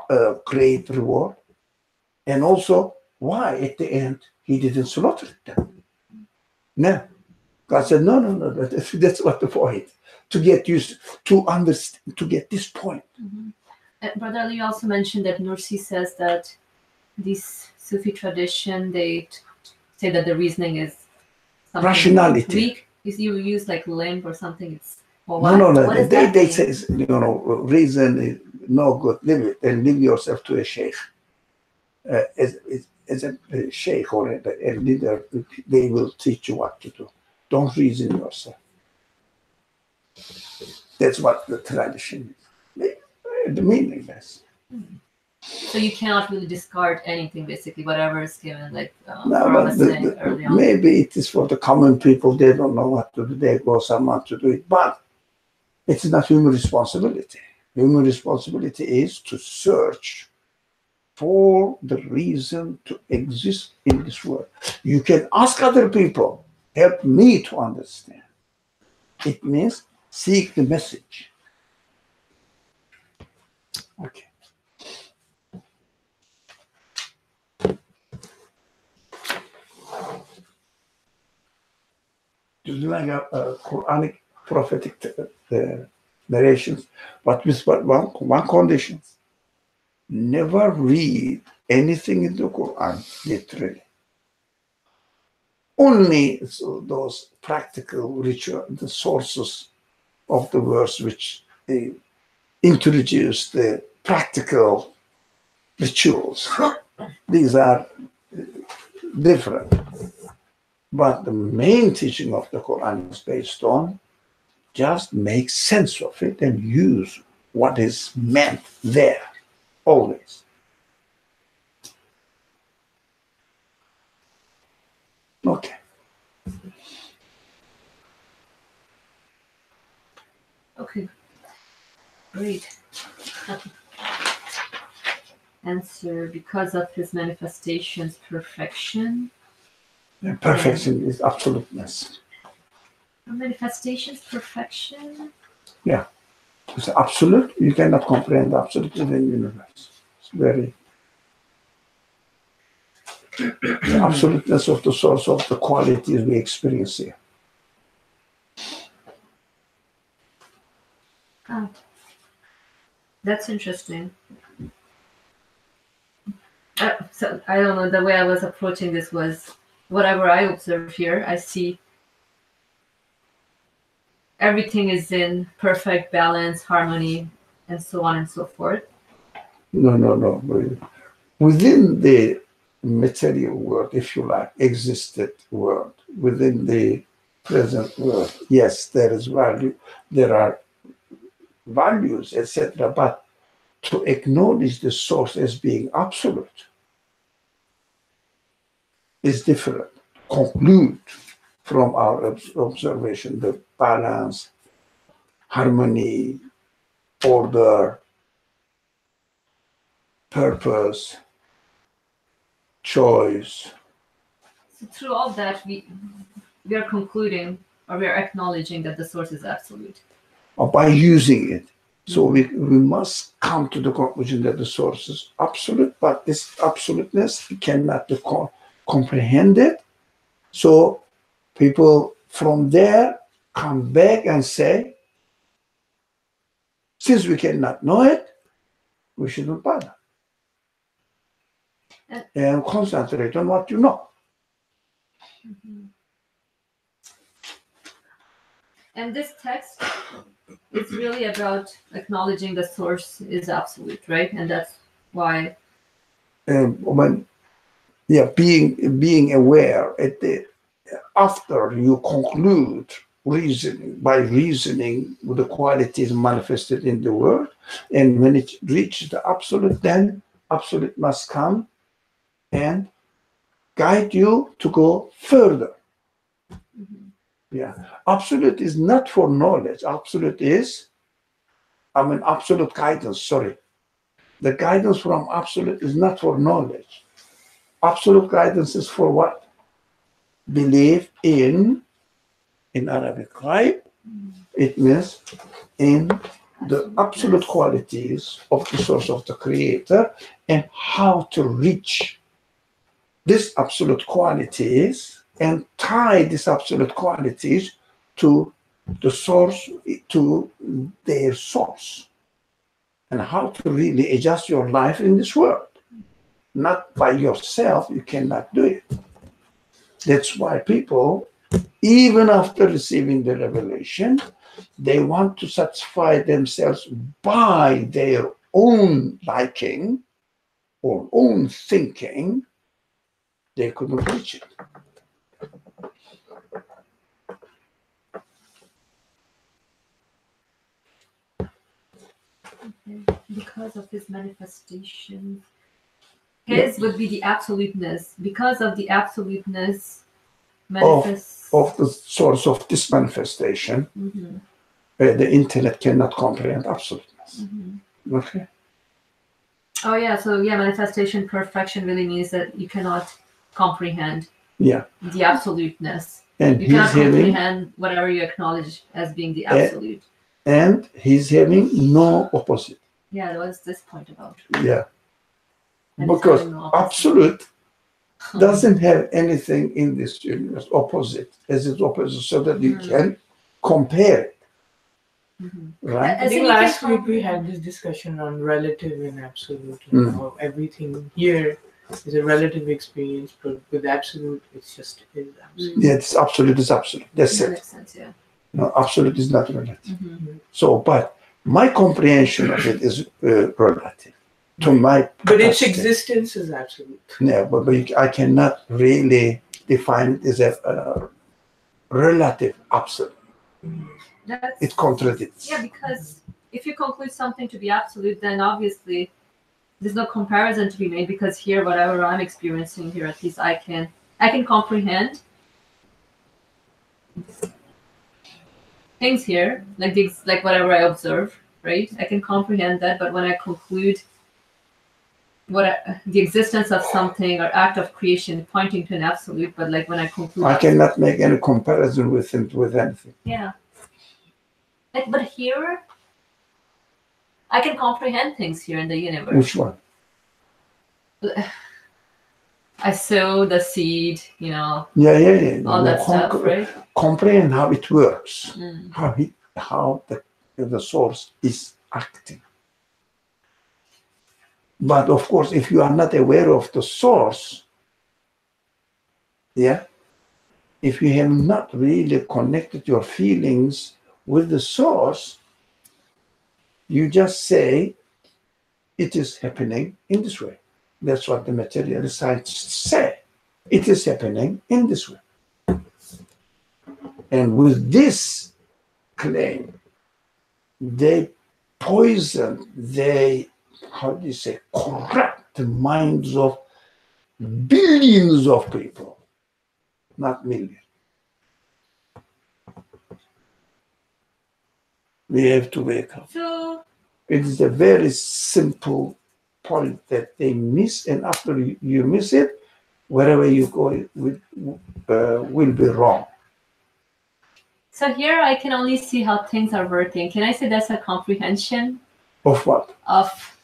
A: great reward. And also, why at the end he didn't slaughter them? No. God said, no, that's what the point. To get used to understand, to get this point.
B: Brother Ali, you also mentioned that Nursi says that this Sufi tradition, they say that the reasoning is something
A: Rationality.
B: weak. If you use like limb or something, it's
A: No.
B: What does that
A: They
B: mean?
A: say, reason is no good. Leave it and leave yourself to a sheikh. As a sheikh or a leader, they will teach you what to do. Don't reason yourself. That's what the tradition is. The meaningless.
B: So you cannot really discard anything, basically, whatever is given, like
A: No,
B: Farah
A: but
B: was saying early on.
A: maybe it is for the common people. They don't know what to do. They go someone to do it. But it's not human responsibility. Human responsibility is to search for the reason to exist in this world. You can ask other people, help me to understand. It means seek the message. Okay. Do you like Quranic prophetic narrations? But with one condition. Never read anything in the Quran literally. Only those practical ritual, the sources of the verse which introduce the practical rituals. These are different. But the main teaching of the Quran is based on just make sense of it and use what is meant there, always. Okay.
B: Okay, great. Answer, because of his manifestations, perfection.
A: Perfection is absoluteness.
B: Manifestations, perfection.
A: It's absolute. You cannot comprehend absolute in the universe. It's very the absoluteness of the source of the qualities we experience here.
B: Oh, that's interesting. So I don't know, the way I was approaching this was whatever I observe here, I see everything is in perfect balance, harmony, and so on and so forth.
A: No. Within the material world, if you like, existed world, within the present world, yes, there is value, there are values, etc. But to acknowledge the source as being absolute is different. Conclude from our observation the balance, harmony, order, purpose, choice.
B: So through all that, we are concluding, or we are acknowledging that the source is absolute.
A: Or by using it. So we must come to the conclusion that the source is absolute, but this absoluteness cannot be comprehended. So people from there come back and say, since we cannot know it, we shouldn't bother. and concentrate on what you know.
B: And this text is really about acknowledging the source is absolute, right? And that's why.
A: Being aware after you conclude reasoning with the qualities manifested in the world, and when it reaches the absolute, then absolute must come and guide you to go further. Yeah, absolute is not for knowledge. Absolute is, absolute guidance. Sorry, the guidance from absolute is not for knowledge. Absolute guidance is for what? Belief in Arabic, right? It means in the absolute qualities of the source of the creator and how to reach these absolute qualities and tie these absolute qualities to the source, to their source, and how to really adjust your life in this world. Not by yourself, you cannot do it. That's why people, even after receiving the revelation, they want to satisfy themselves by their own liking or own thinking. They couldn't reach it.
B: Because of his manifestations. His would be the absoluteness. Because of the absoluteness manifests
A: of the source of this manifestation, the intellect cannot comprehend absoluteness. Okay.
B: Oh yeah, so yeah, manifestation perfection really means that you cannot comprehend the absoluteness.
A: And
B: you cannot comprehend whatever you acknowledge as being the absolute.
A: And he's having no opposite.
B: Yeah, what's this point about?
A: Yeah.
B: And
A: because absolute doesn't have anything in this universe opposite as its opposite, so that you can compare it. Right?
E: I think last week we had this discussion on relative and absolute, and how everything here is a relative experience, but with absolute, it's just is absolute.
A: Yeah, it's absolute is absolute. That's it.
B: Makes sense, yeah.
A: No, absolute is not relative. So, but my comprehension of it is relative. To my
E: but its existence is absolute.
A: Yeah, but I cannot really define it as a relative absolute. It contradicts.
B: Yeah, because if you conclude something to be absolute, then obviously there's no comparison to be made, because here, whatever I'm experiencing here, at least I can comprehend things here, like whatever I observe, right? I can comprehend that, but when I conclude the existence of something or act of creation pointing to an absolute, but like when I conclude,
A: I cannot make any comparison with anything.
B: Yeah. But here, I can comprehend things here in the universe.
A: Which one?
B: I sow the seed,
A: Yeah.
B: all that stuff, right?
A: Comprehend how it works, how the source is acting. But of course, if you are not aware of the source, if you have not really connected your feelings with the source, you just say it is happening in this way. That's what the materialist scientists say. It is happening in this way. And with this claim, they poison, corrupt the minds of billions of people, not millions. We have to wake up.
B: So
A: it is a very simple point that they miss, and after you miss it, wherever you go, it will be wrong.
B: So here I can only see how things are working. Can I say that's a comprehension
A: of what?
B: Of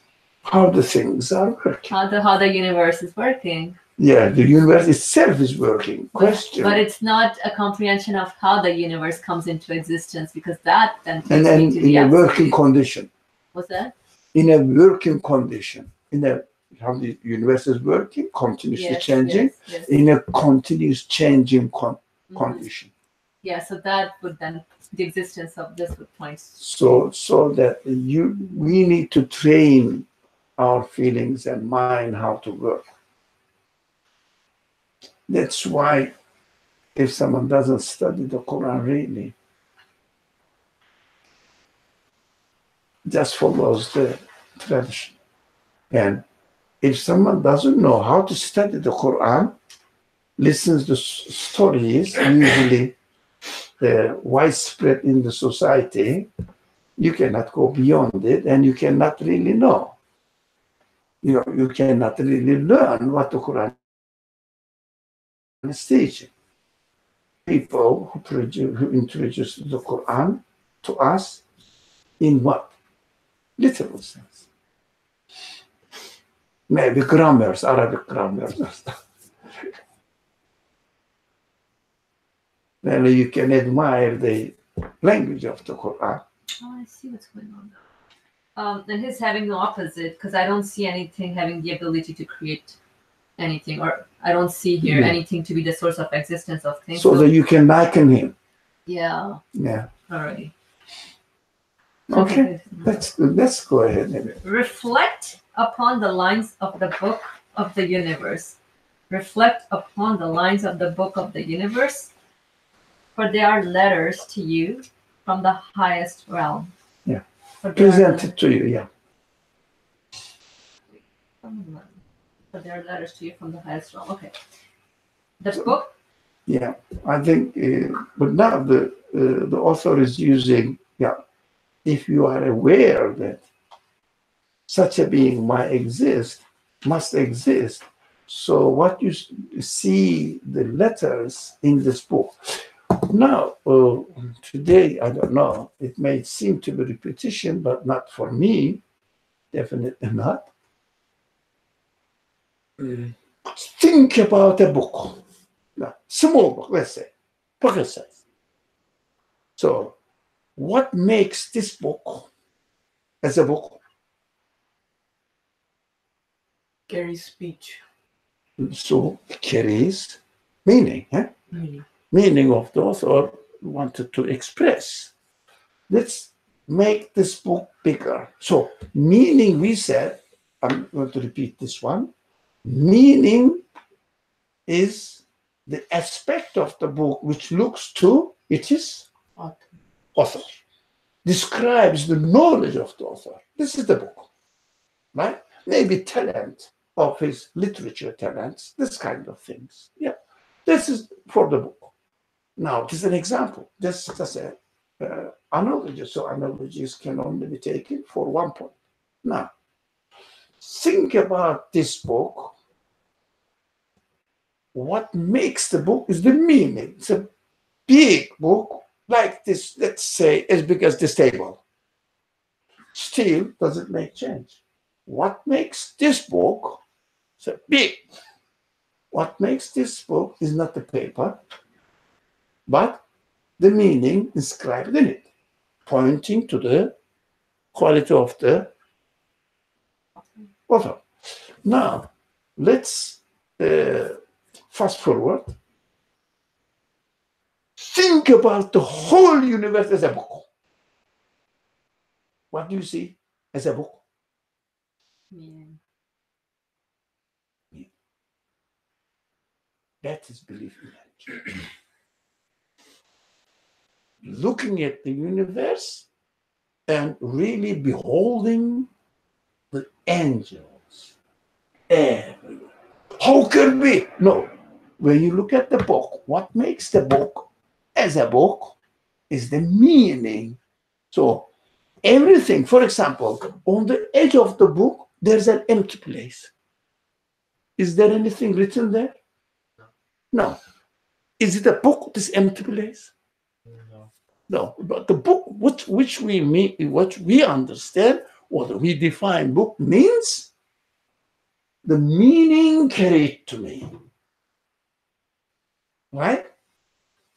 A: how the things are working.
B: How the universe is working.
A: Yeah, the universe itself is working. Question.
B: But it's not a comprehension of how the universe comes into existence, because that then
A: and then in a working condition.
B: What's that?
A: In a working condition, in a how the universe is working, continuously
B: Yes,
A: changing,
B: yes.
A: in a continuous changing
B: Mhm.
A: condition.
B: Yeah, so that would then, the existence of this would point.
A: So that we need to train our feelings and mind how to work. That's why if someone doesn't study the Quran really, just follows the tradition. And if someone doesn't know how to study the Quran, listens to stories, usually widespread in the society, you cannot go beyond it and you cannot really know. You cannot really learn what the Quran is teaching. People who introduce the Quran to us in what? Literal sense. Maybe grammars, Arabic grammars. Then you can admire the language of the Quran.
B: Oh, I see what's going on. And his having the opposite, because I don't see anything having the ability to create anything, or I don't see here
A: Yeah.
B: anything to be the source of existence of things.
A: So that you can liken him.
B: Yeah,
A: Yeah.
B: alrighty.
A: Okay. Let's go ahead.
B: Reflect upon the lines of the book of the universe. Reflect upon the lines of the book of the universe, for they are letters to you from the highest realm.
A: Yeah.
B: For they are
A: Presented to you, yeah.
B: But there are letters to you from the highest realm. Okay. The book.
A: Yeah, I think, but now the author is using, if you are aware that such a being must exist. So what you see the letters in this book. Now, today, I don't know, it may seem to be repetition, but not for me, definitely not. Think about a book, small book, let's say, pocket size. So, what makes this book as a book?
E: Carries speech.
A: So, carries meaning, meaning of the author wanted to express. Let's make this book bigger. So, meaning, we said, I'm going to repeat this one. Meaning is the aspect of the book which looks to its author, describes the knowledge of the author. This is the book, right? Maybe talent of his literature talents, this kind of things. Yeah, this is for the book. Now, it is an example. This is just an analogy. So analogies can only be taken for one point. Now, think about this book. What makes the book is the meaning. It's a big book like this, let's say, as big as this table. Still doesn't make change. What makes this book so big? What makes this book is not the paper, but the meaning inscribed in it, pointing to the quality of the author. Now, let's fast forward. Think about the whole universe as a book. What do you see as a book?
B: Meaning.
A: That is belief in it. Looking at the universe and really beholding the angels everywhere. How can we? No. When you look at the book, what makes the book as a book is the meaning. So everything, for example, on the edge of the book, there's an empty place. Is there anything written there? No. Is it a book, this empty place? No. But the book, which we mean, what we understand, what we define book means, the meaning carried to me. Right?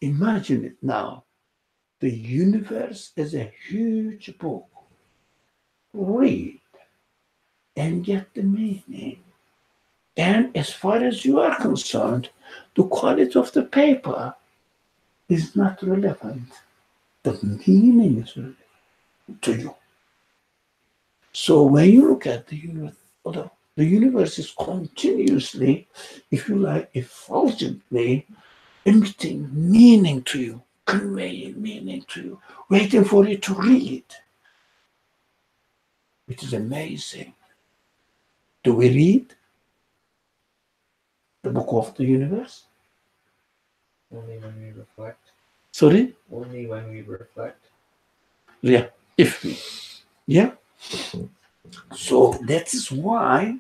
A: Imagine it now. The universe is a huge book. Read and get the meaning. And as far as you are concerned, the quality of the paper is not relevant. The meaning is relevant to you. So when you look at the universe, the universe is continuously, if you like, effulgently emitting meaning to you, conveying meaning to you, waiting for you to read. It is amazing. Do we read the book of the universe?
C: Only when we reflect.
A: Sorry?
C: Only when we reflect.
A: Yeah, if we. Yeah. So that is why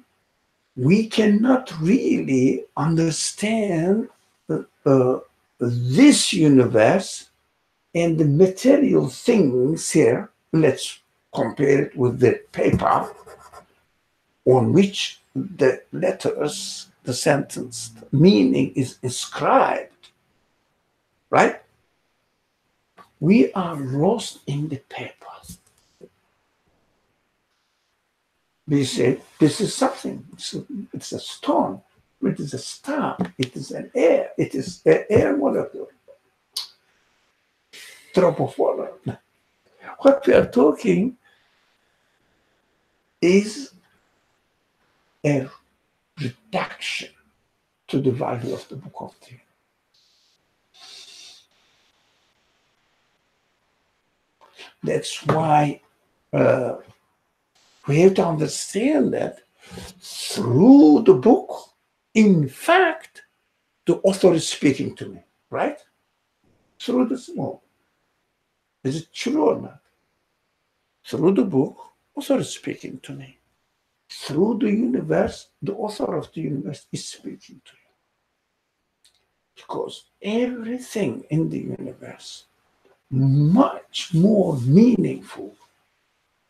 A: we cannot really understand this universe and the material things here. Let's compare it with the paper on which the letters, the sentence, the meaning is inscribed, right? We are lost in the paper. We say, this is something, it's a stone, it is a star, it is an air, it is an air molecule, drop of water. What we are talking is a reduction to the value of the book of the universe. That's why we have to understand that through the book, in fact, the author is speaking to me, right? Through the smoke. Is it true or not? Through the book, author is speaking to me. Through the universe, the author of the universe is speaking to you. Because everything in the universe much more meaningful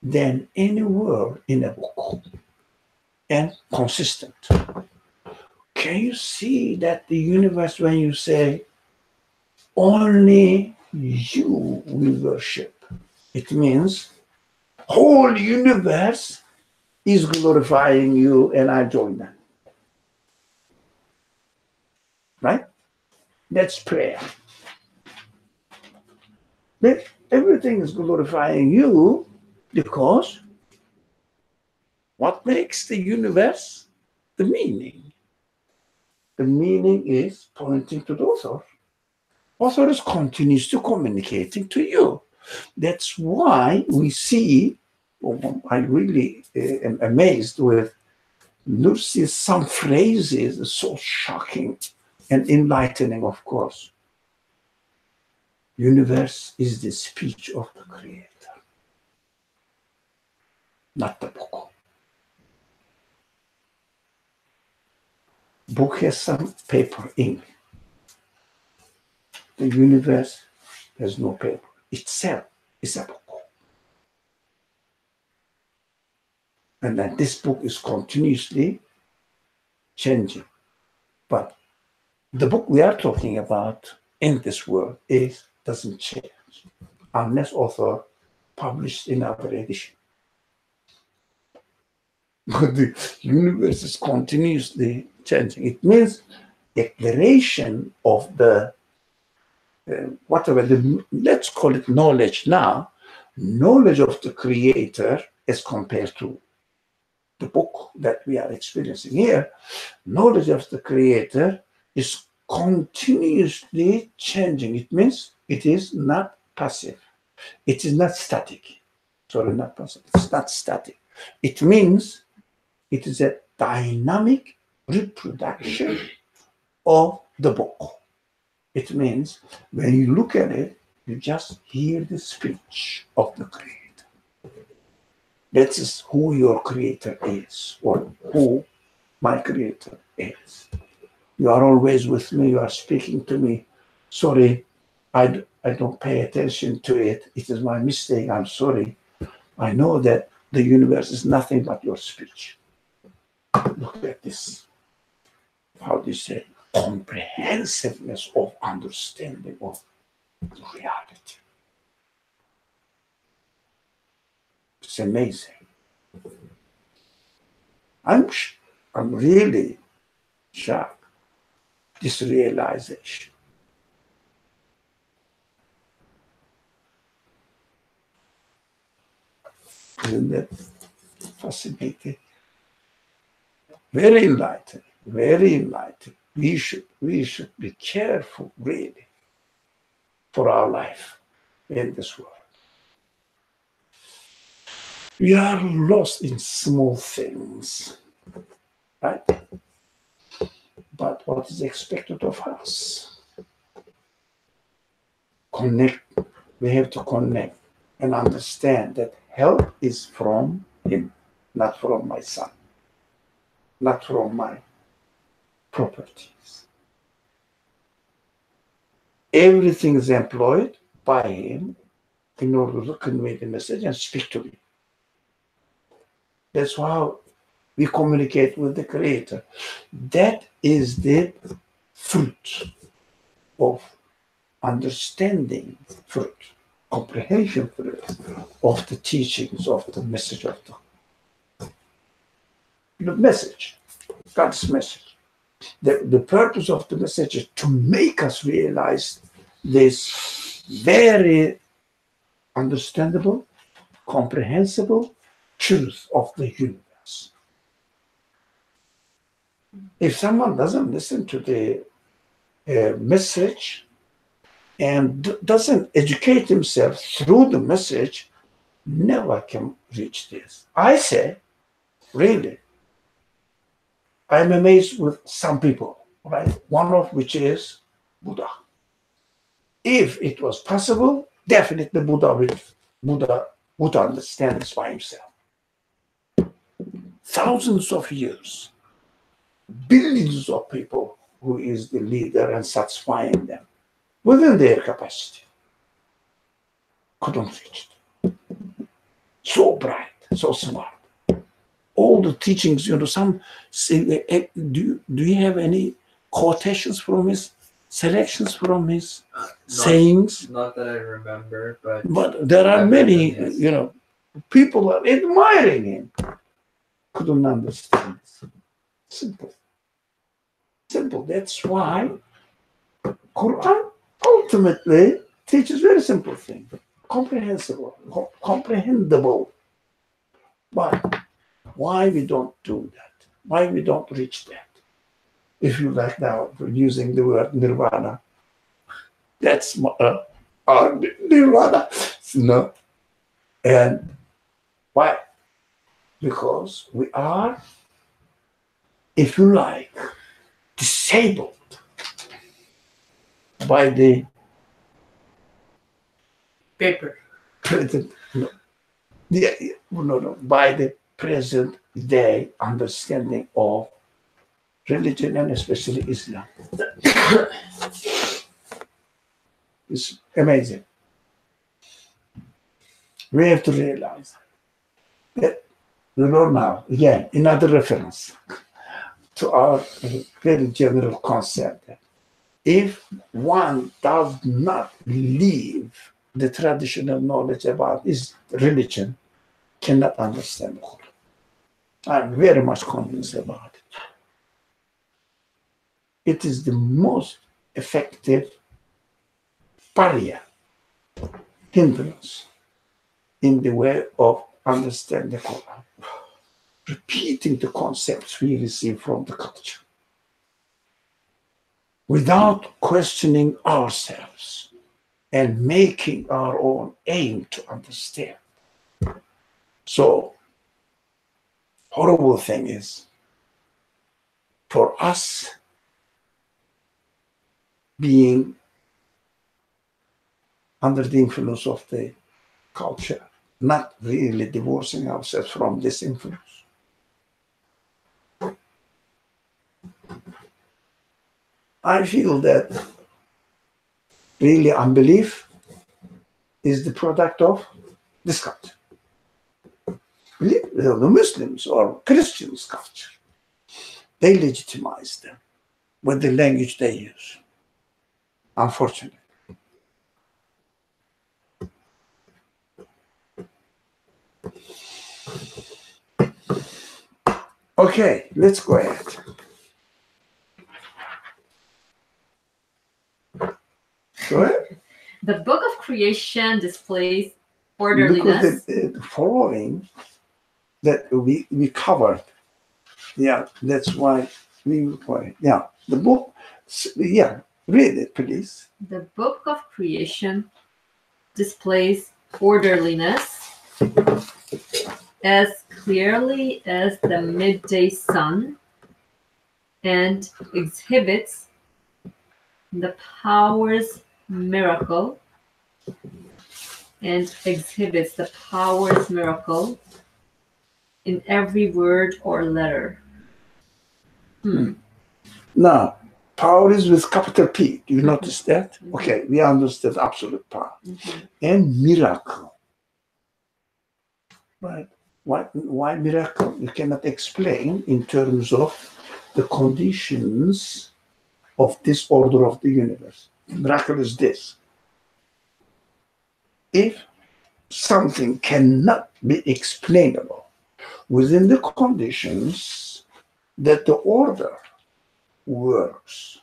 A: than any word in a book and consistent. Can you see that the universe, when you say only you we worship, it means whole universe is glorifying you and I join them. Right? That's prayer. But everything is glorifying you because what makes the universe? The meaning. The meaning is pointing to the author. Author is continuously communicating to you. That's why we see, I really am amazed with Lucy's some phrases, so shocking and enlightening, of course. Universe is the speech of the Creator, not the book. Book has some paper, ink. The universe has no paper. Itself is a book. And that this book is continuously changing. But the book we are talking about in this world doesn't change unless author published another edition. But the universe is continuously changing. It means declaration of the let's call it knowledge now, knowledge of the Creator as compared to the book that we are experiencing here, knowledge of the Creator is continuously changing. It means it is not passive. It is not static. Sorry, not passive. It's not static. It means it is a dynamic reproduction of the book. It means when you look at it, you just hear the speech of the Creator. That is who your Creator is, or who my Creator is. You are always with me. You are speaking to me. Sorry, I don't pay attention to it. It is my mistake. I'm sorry. I know that the universe is nothing but your speech. Look at this. How do you say? Comprehensiveness of understanding of reality. It's amazing. I'm really shock, this realization. Isn't that fascinating? Very enlightened, very enlightened. We should be careful, really, for our life in this world. We are lost in small things, right? But what is expected of us? Connect. We have to connect and understand that help is from Him, not from my son, not from my properties. Everything is employed by Him in order to convey the message and speak to me. That's how we communicate with the Creator. That is the fruit of understanding fruit, comprehension fruit of the teachings, of the message of the message, God's message. The purpose of the message is to make us realize this very understandable, comprehensible truth of the universe. If someone doesn't listen to the message and doesn't educate himself through the message, never can reach this. I say, really, I'm amazed with some people, right? One of which is Buddha. If it was possible, definitely Buddha would understand this by himself. Thousands of years, billions of people who is the leader and satisfying them within their capacity. Couldn't reach it. So bright, so smart. All the teachings, some say, do you have any quotations from his, selections from his sayings?
C: Not that I remember,
A: but there are many,
C: yes.
A: People are admiring him. Couldn't understand. Simple. That's why Quran ultimately teaches very simple thing, comprehensible, comprehensible. But why we don't do that? Why we don't reach that? If you like now using the word nirvana, that's our nirvana. No. And why? Because we are, if you like, disabled by the
E: Paper.
A: present, by the present day understanding of religion and especially Islam. It's amazing. We have to realize that the Lord now, again, another reference to our very general concept that if one does not leave the traditional knowledge about his religion, cannot understand the Quran. I'm very much convinced about it. It is the most effective barrier, hindrance in the way of understanding the Quran. Repeating the concepts we receive from the culture without questioning ourselves and making our own aim to understand. So, horrible thing is for us being under the influence of the culture, not really divorcing ourselves from this influence. I feel that really unbelief is the product of this culture. The Muslims or Christians' culture, they legitimize them with the language they use, unfortunately. Okay, let's go ahead. Go ahead.
B: The book of creation displays
A: Because
B: orderliness.
A: the following that we covered. Yeah, that's why we will play. Yeah, the book. Yeah, read it, please.
B: The book of creation displays orderliness as clearly as the midday sun and exhibits the power's miracle in every word or letter.
A: Now, power is with capital P. Do you notice that? Okay, we understood absolute power and miracle. Right? Why miracle? You cannot explain in terms of the conditions of this order of the universe. Miracle is this. If something cannot be explainable within the conditions that the order works,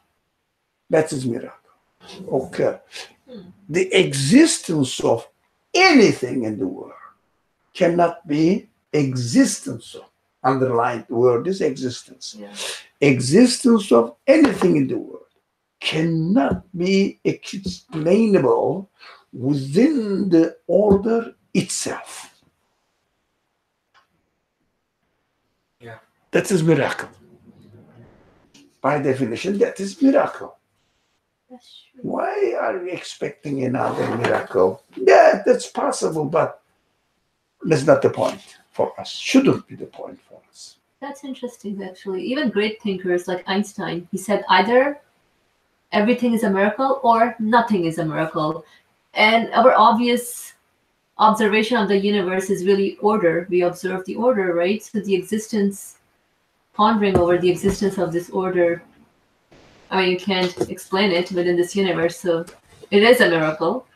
A: that is miracle. Okay. The existence of anything in the world cannot be existence of. Underlined word is existence.
B: Yeah.
A: Existence of anything in the world cannot be explainable within the order itself.
C: Yeah.
A: That is miracle. By definition, that is miracle.
B: That's true.
A: Why are we expecting another miracle? Yeah, that's possible, but that's not the point for us. Shouldn't be the point for us.
B: That's interesting, actually. Even great thinkers like Einstein, he said either everything is a miracle or nothing is a miracle. And our obvious observation of the universe is really order. We observe the order, right? So the existence, pondering over the existence of this order, I mean, you can't explain it within this universe, so it is a miracle.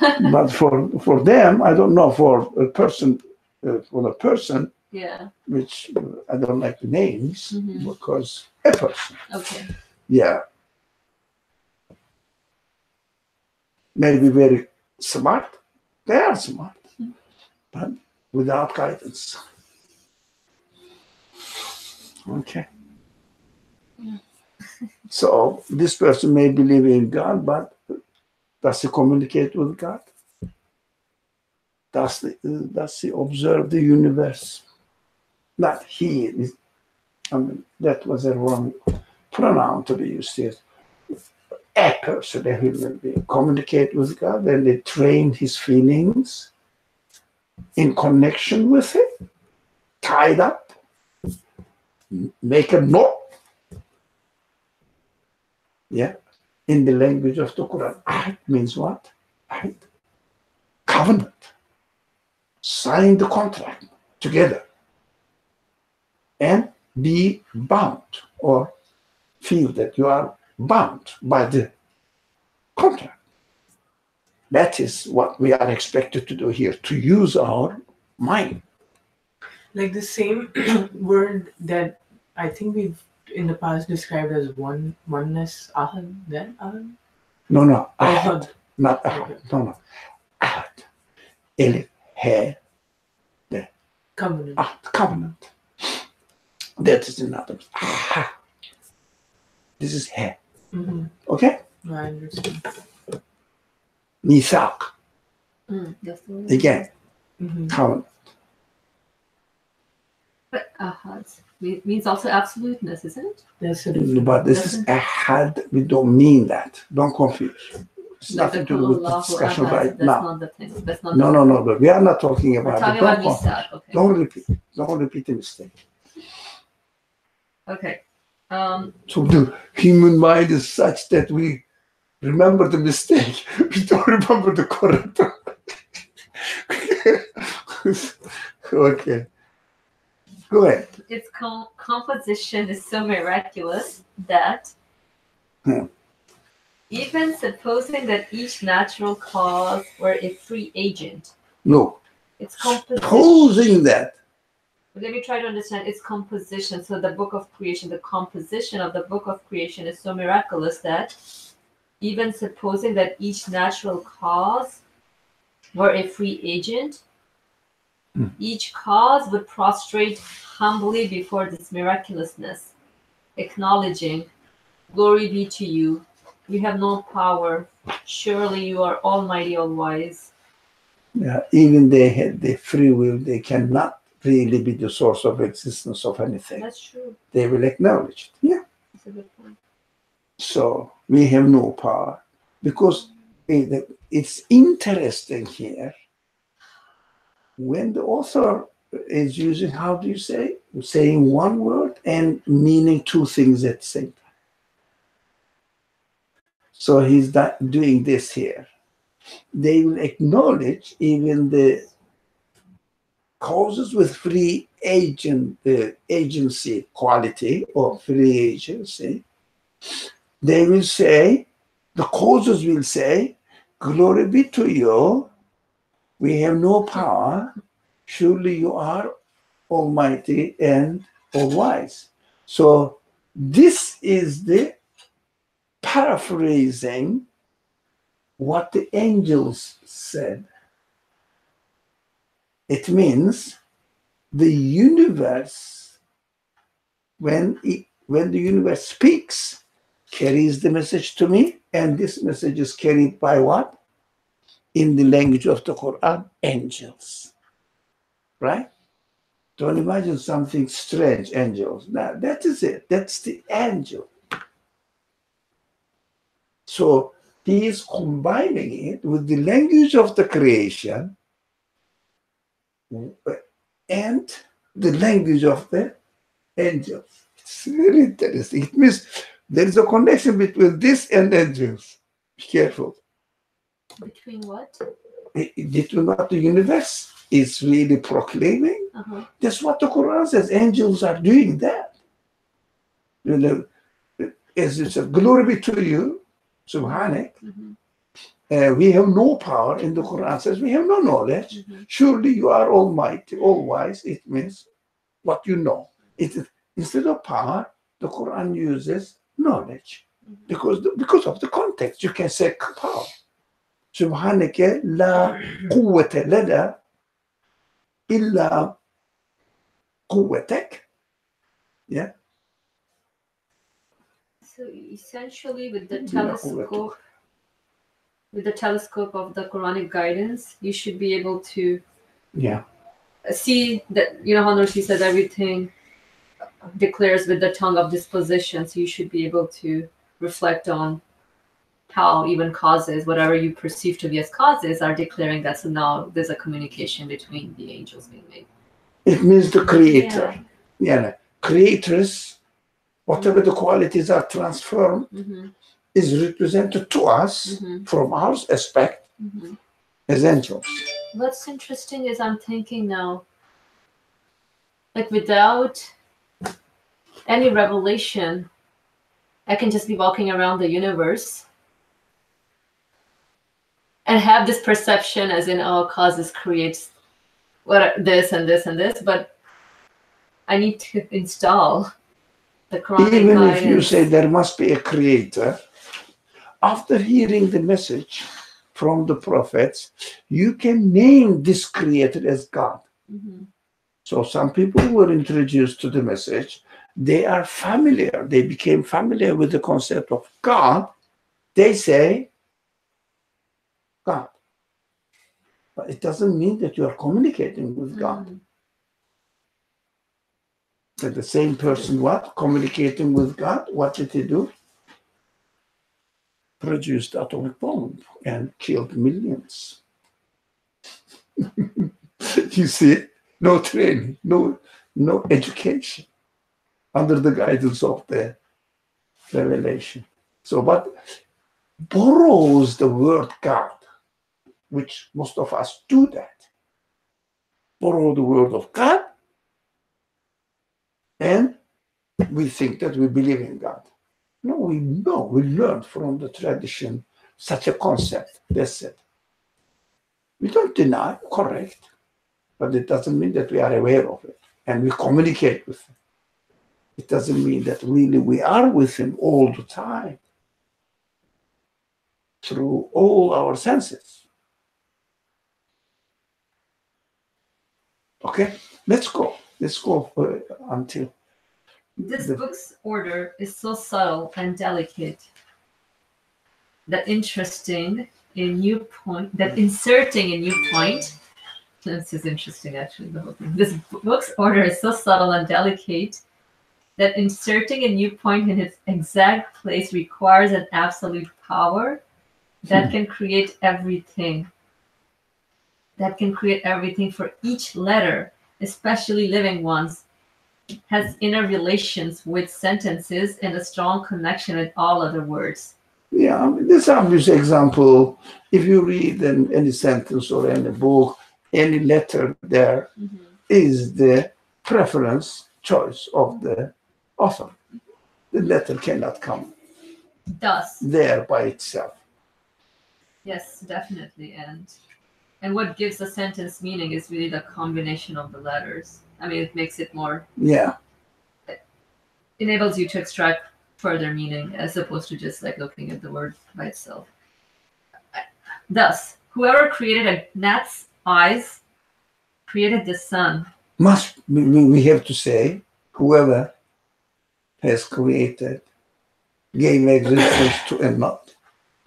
A: But for them, I don't know, for a person,
B: Yeah.
A: which I don't like the names,
B: Mhm.
A: because a person,
B: Okay.
A: yeah, maybe very smart. They are smart, but without guidance. Okay. So this person may believe in God, but does he communicate with God? Does he observe the universe? Not he. I mean, that was a wrong pronoun to be used here. A person, a human being, communicate with God, and they train his feelings in connection with it, tied up, make a knot. Yeah. In the language of the Quran, ahd means what? Ahd. Covenant. Sign the contract together and be bound, or feel that you are bound by the contract. That is what we are expected to do here, to use our mind.
E: Like the same word that I think we've in the past described as oneness, ahad, then ahad?
A: No, ahad,
E: Ahad.
A: not ahad. No. Ahad. Elif, he,
E: Covenant.
A: covenant. That is another. Ahad. This is he.
E: Mm-hmm.
A: Okay?
E: I understand.
A: Mithaq.
B: That's the word.
A: Again,
E: Mm-hmm.
A: covenant.
B: But ahad means also absoluteness, isn't it?
E: That's a different.
A: But this is ahad. We don't mean that. Don't confuse. It's
B: Like
A: nothing
B: the
A: to do with the
B: Allahu
A: discussion
B: ahad,
A: right
B: that's
A: now.
B: not the thing. That's not
A: No,
B: the
A: but we are not talking
B: We're
A: about
B: talking
A: it.
B: about
A: Don't confuse.
B: mistaq. Okay.
A: Don't repeat the mistake.
B: Okay.
A: So the human mind is such that we remember the mistake. We don't remember the correct. Okay. Go ahead.
B: Its composition is so miraculous that even supposing that each natural cause were a free agent,
A: No.
B: its composition.
A: Supposing that.
B: Let me try to understand its composition. So the book of creation, the composition of the book of creation is so miraculous that even supposing that each natural cause were a free agent, each cause would prostrate humbly before this miraculousness, acknowledging, "Glory be to you. You have no power. Surely you are almighty, all wise."
A: Yeah, even they had the free will, they cannot really be the source of existence of anything.
B: That's true.
A: They will acknowledge it. Yeah.
B: That's a good point.
A: So we have no power because it's interesting here when the author is using, how do you say, saying one word and meaning two things at the same time. So he's doing this here. They will acknowledge even the causes with free agency quality or free agency. They will say, the causes will say, "Glory be to you. We have no power. Surely you are almighty and all wise." So this is the paraphrasing what the angels said. It means the universe, when the universe speaks, carries the message to me, and this message is carried by what? In the language of the Quran, angels. Right? Don't imagine something strange, angels. Now, that is it. That's the angel. So he is combining it with the language of the creation and the language of the angels. It's very interesting. It means there is a connection between this and angels. Be careful.
B: Between what?
A: Between what the universe is really proclaiming. That's what the Quran says. Angels are doing that. You know, as it says, "Glory be to you, Subhanak." We have no power. In the Quran says we have no knowledge. Surely you are almighty, all wise. It means what you know. It is, instead of power, the Quran uses knowledge because of the context. You can say power. Subhanaka la quwwata lana illa quwwatak. Yeah.
B: So essentially, with the telescope of the Quranic guidance, you should be able to see that, how Nursi says everything declares with the tongue of disposition. So you should be able to reflect on how even causes, whatever you perceive to be as causes, are declaring that. So now there's a communication between the angels being made.
A: It means the creator. Creators, whatever the qualities are transformed, is represented to us from our aspect as angels.
B: What's interesting is I'm thinking now, like without any revelation, I can just be walking around the universe and have this perception as in, causes creates this and this and this, but I need to install the Quranic
A: Even
B: guidance.
A: if you say there must be a creator, after hearing the message from the prophets, you can name this creator as God. So some people who were introduced to the message, they are familiar. They became familiar with the concept of God. They say God. But it doesn't mean that you are communicating with God. That the same person, communicating with God, what did he do? Produced atomic bomb and killed millions. You see, no training, no education under the guidance of the revelation. So, but borrows the word God, which most of us do that. Borrow the word of God, and we think that we believe in God. No, we learned from the tradition such a concept. That's it. We don't deny, correct, but it doesn't mean that we are aware of it and we communicate with him. It doesn't mean that really we are with him all the time. through all our senses. Okay, let's go. Let's go until
B: This book's order is so subtle and delicate that inserting a new point. This is interesting, actually. The whole thing. This book's order is so subtle and delicate that inserting a new point in its exact place requires an absolute power that can create everything. That can create everything for each letter, especially living ones, has inner relations with sentences and a strong connection with all other words.
A: Yeah, this obvious example, if you read any sentence or any book, any letter there is the preference choice of the author. The letter cannot come
B: Thus,
A: there by itself.
B: yes, definitely. And what gives a sentence meaning is really the combination of the letters. I mean, it makes it more,
A: Yeah,
B: enables you to extract further meaning as opposed to just like looking at the word by itself. Thus, whoever created a gnat's eyes created the sun.
A: we have to say, whoever has created, gave existence to a knot,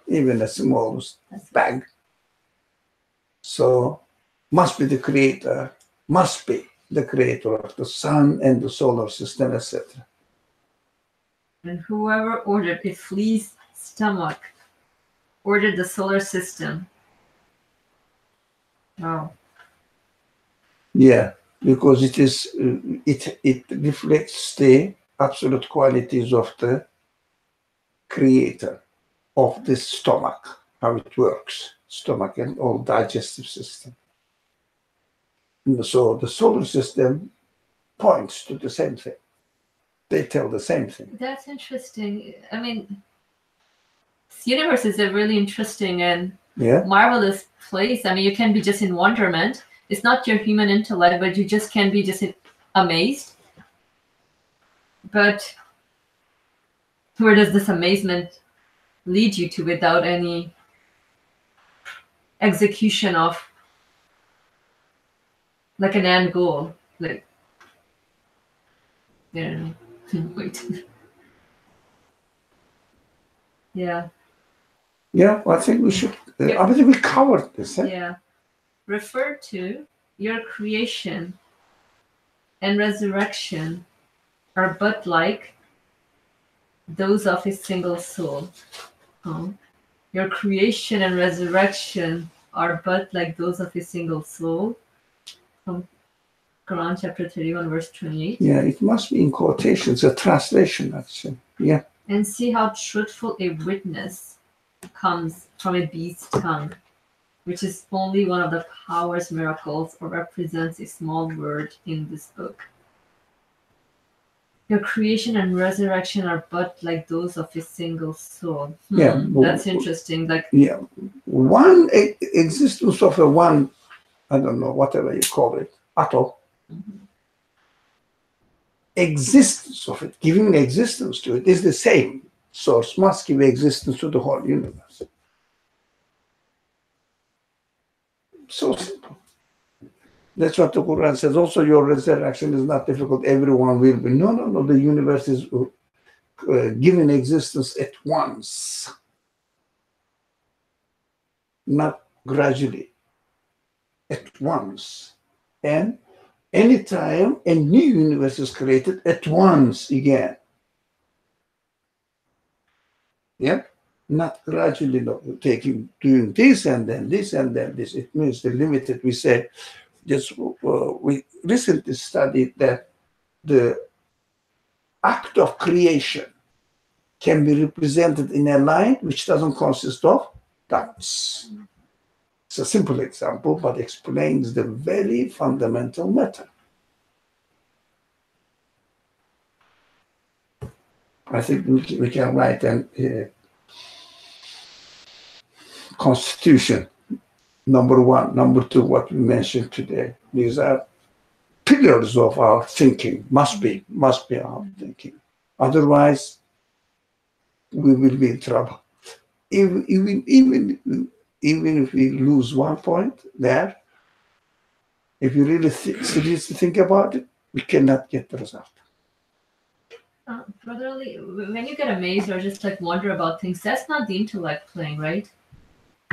A: even the smallest bag. So must be the creator of the sun and the solar system, etc.
B: And whoever ordered a flea's stomach ordered the solar system. Wow.
A: Yeah, because it is it reflects the absolute qualities of the creator of this stomach, how it works, stomach and all digestive system. And so the solar system points to the same thing. They tell the same thing.
B: That's interesting. I mean, this universe is a really interesting and marvelous place. I mean, you can be just in wonderment. It's not your human intellect, but you just can be just amazed. But where does this amazement lead you to without any execution of like an end goal? Like, I don't know. Wait. Yeah.
A: Yeah, I think we should. I think we covered this.
B: Yeah. Refer to your creation and resurrection are but like those of a single soul. Your creation and resurrection are but like those of a single soul. From Quran chapter 31, verse 28.
A: Yeah, it must be in quotations, a translation, actually. Yeah.
B: And see how truthful a witness comes from a beast's tongue, which is only one of the power's miracles or represents a small word in this book. Your creation and resurrection are but like those of a single soul.
A: Yeah.
B: That's interesting. Like,
A: yeah. One existence of a one, I don't know, whatever you call it, atom. Existence of it, giving existence to it, is the same source, must give existence to the whole universe. So simple. That's what the Quran says. Also, your resurrection is not difficult. Everyone will be. No. The universe is given existence at once, not gradually, at once. And anytime a new universe is created, at once again. Yeah? Not gradually doing this and then this and then this. It means the limited, we said, just we recently studied that the act of creation can be represented in a line which doesn't consist of dots. It's a simple example, but explains the very fundamental matter. I think we can write a constitution, number one. Number two, what we mentioned today. These are pillars of our thinking, must be our thinking. Otherwise, we will be in trouble. even if we lose 1 point there, if you really seriously think about it, we cannot get the result.
B: Brother Ali, when you get amazed or just like wonder about things, that's not the intellect playing, right?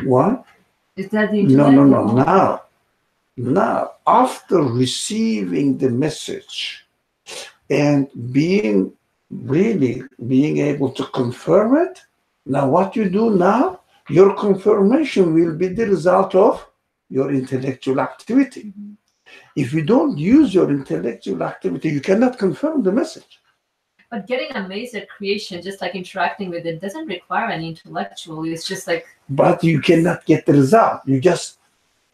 A: What?
B: Is that the
A: No,
B: intellect?
A: no, no. Now, after receiving the message and being able to confirm it, now what you do now, your confirmation will be the result of your intellectual activity.
B: Mm-hmm.
A: If you don't use your intellectual activity, you cannot confirm the message.
B: But getting amazed at creation, just like interacting with it, doesn't require any intellectual. It's just like.
A: But you cannot get the result.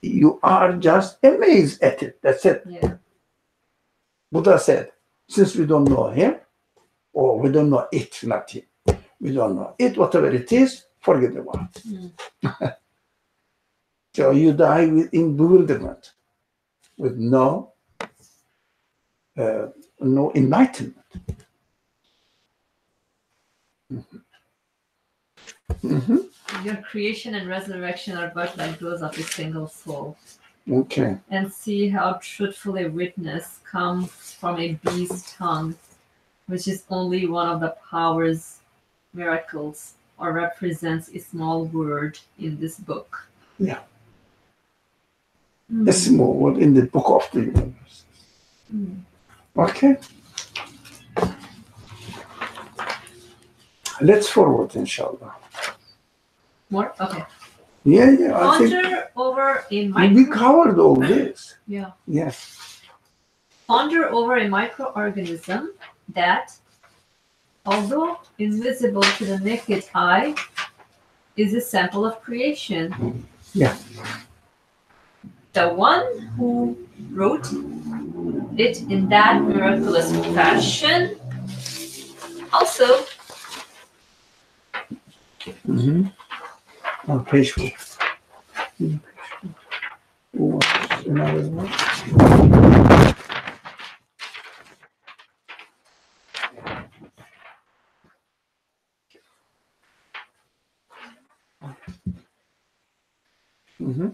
A: You are just amazed at it. That's it.
B: Yeah.
A: Buddha said, since we don't know him, or we don't know it, not him. We don't know it, whatever it is, forget about it.
B: Mm.
A: So you die in bewilderment, with no enlightenment. Mm-hmm.
B: Your creation and resurrection are but like those of a single soul.
A: Okay.
B: And see how truthful a witness comes from a bee's tongue, which is only one of the power's miracles, or represents a small word in this book.
A: Yeah. A small word in the book of the universe.
B: Mm.
A: Okay. Let's forward, inshallah.
B: More? Okay.
A: Yeah, I think
B: Ponder over a
A: we covered all this.
B: Yeah.
A: Yes.
B: Ponder over a microorganism that, although invisible to the naked eye, is a sample of creation.
A: Yeah.
B: The one who wrote it in that miraculous fashion also.
A: Mm-hmm. On page 4. Another one. Mm-hmm.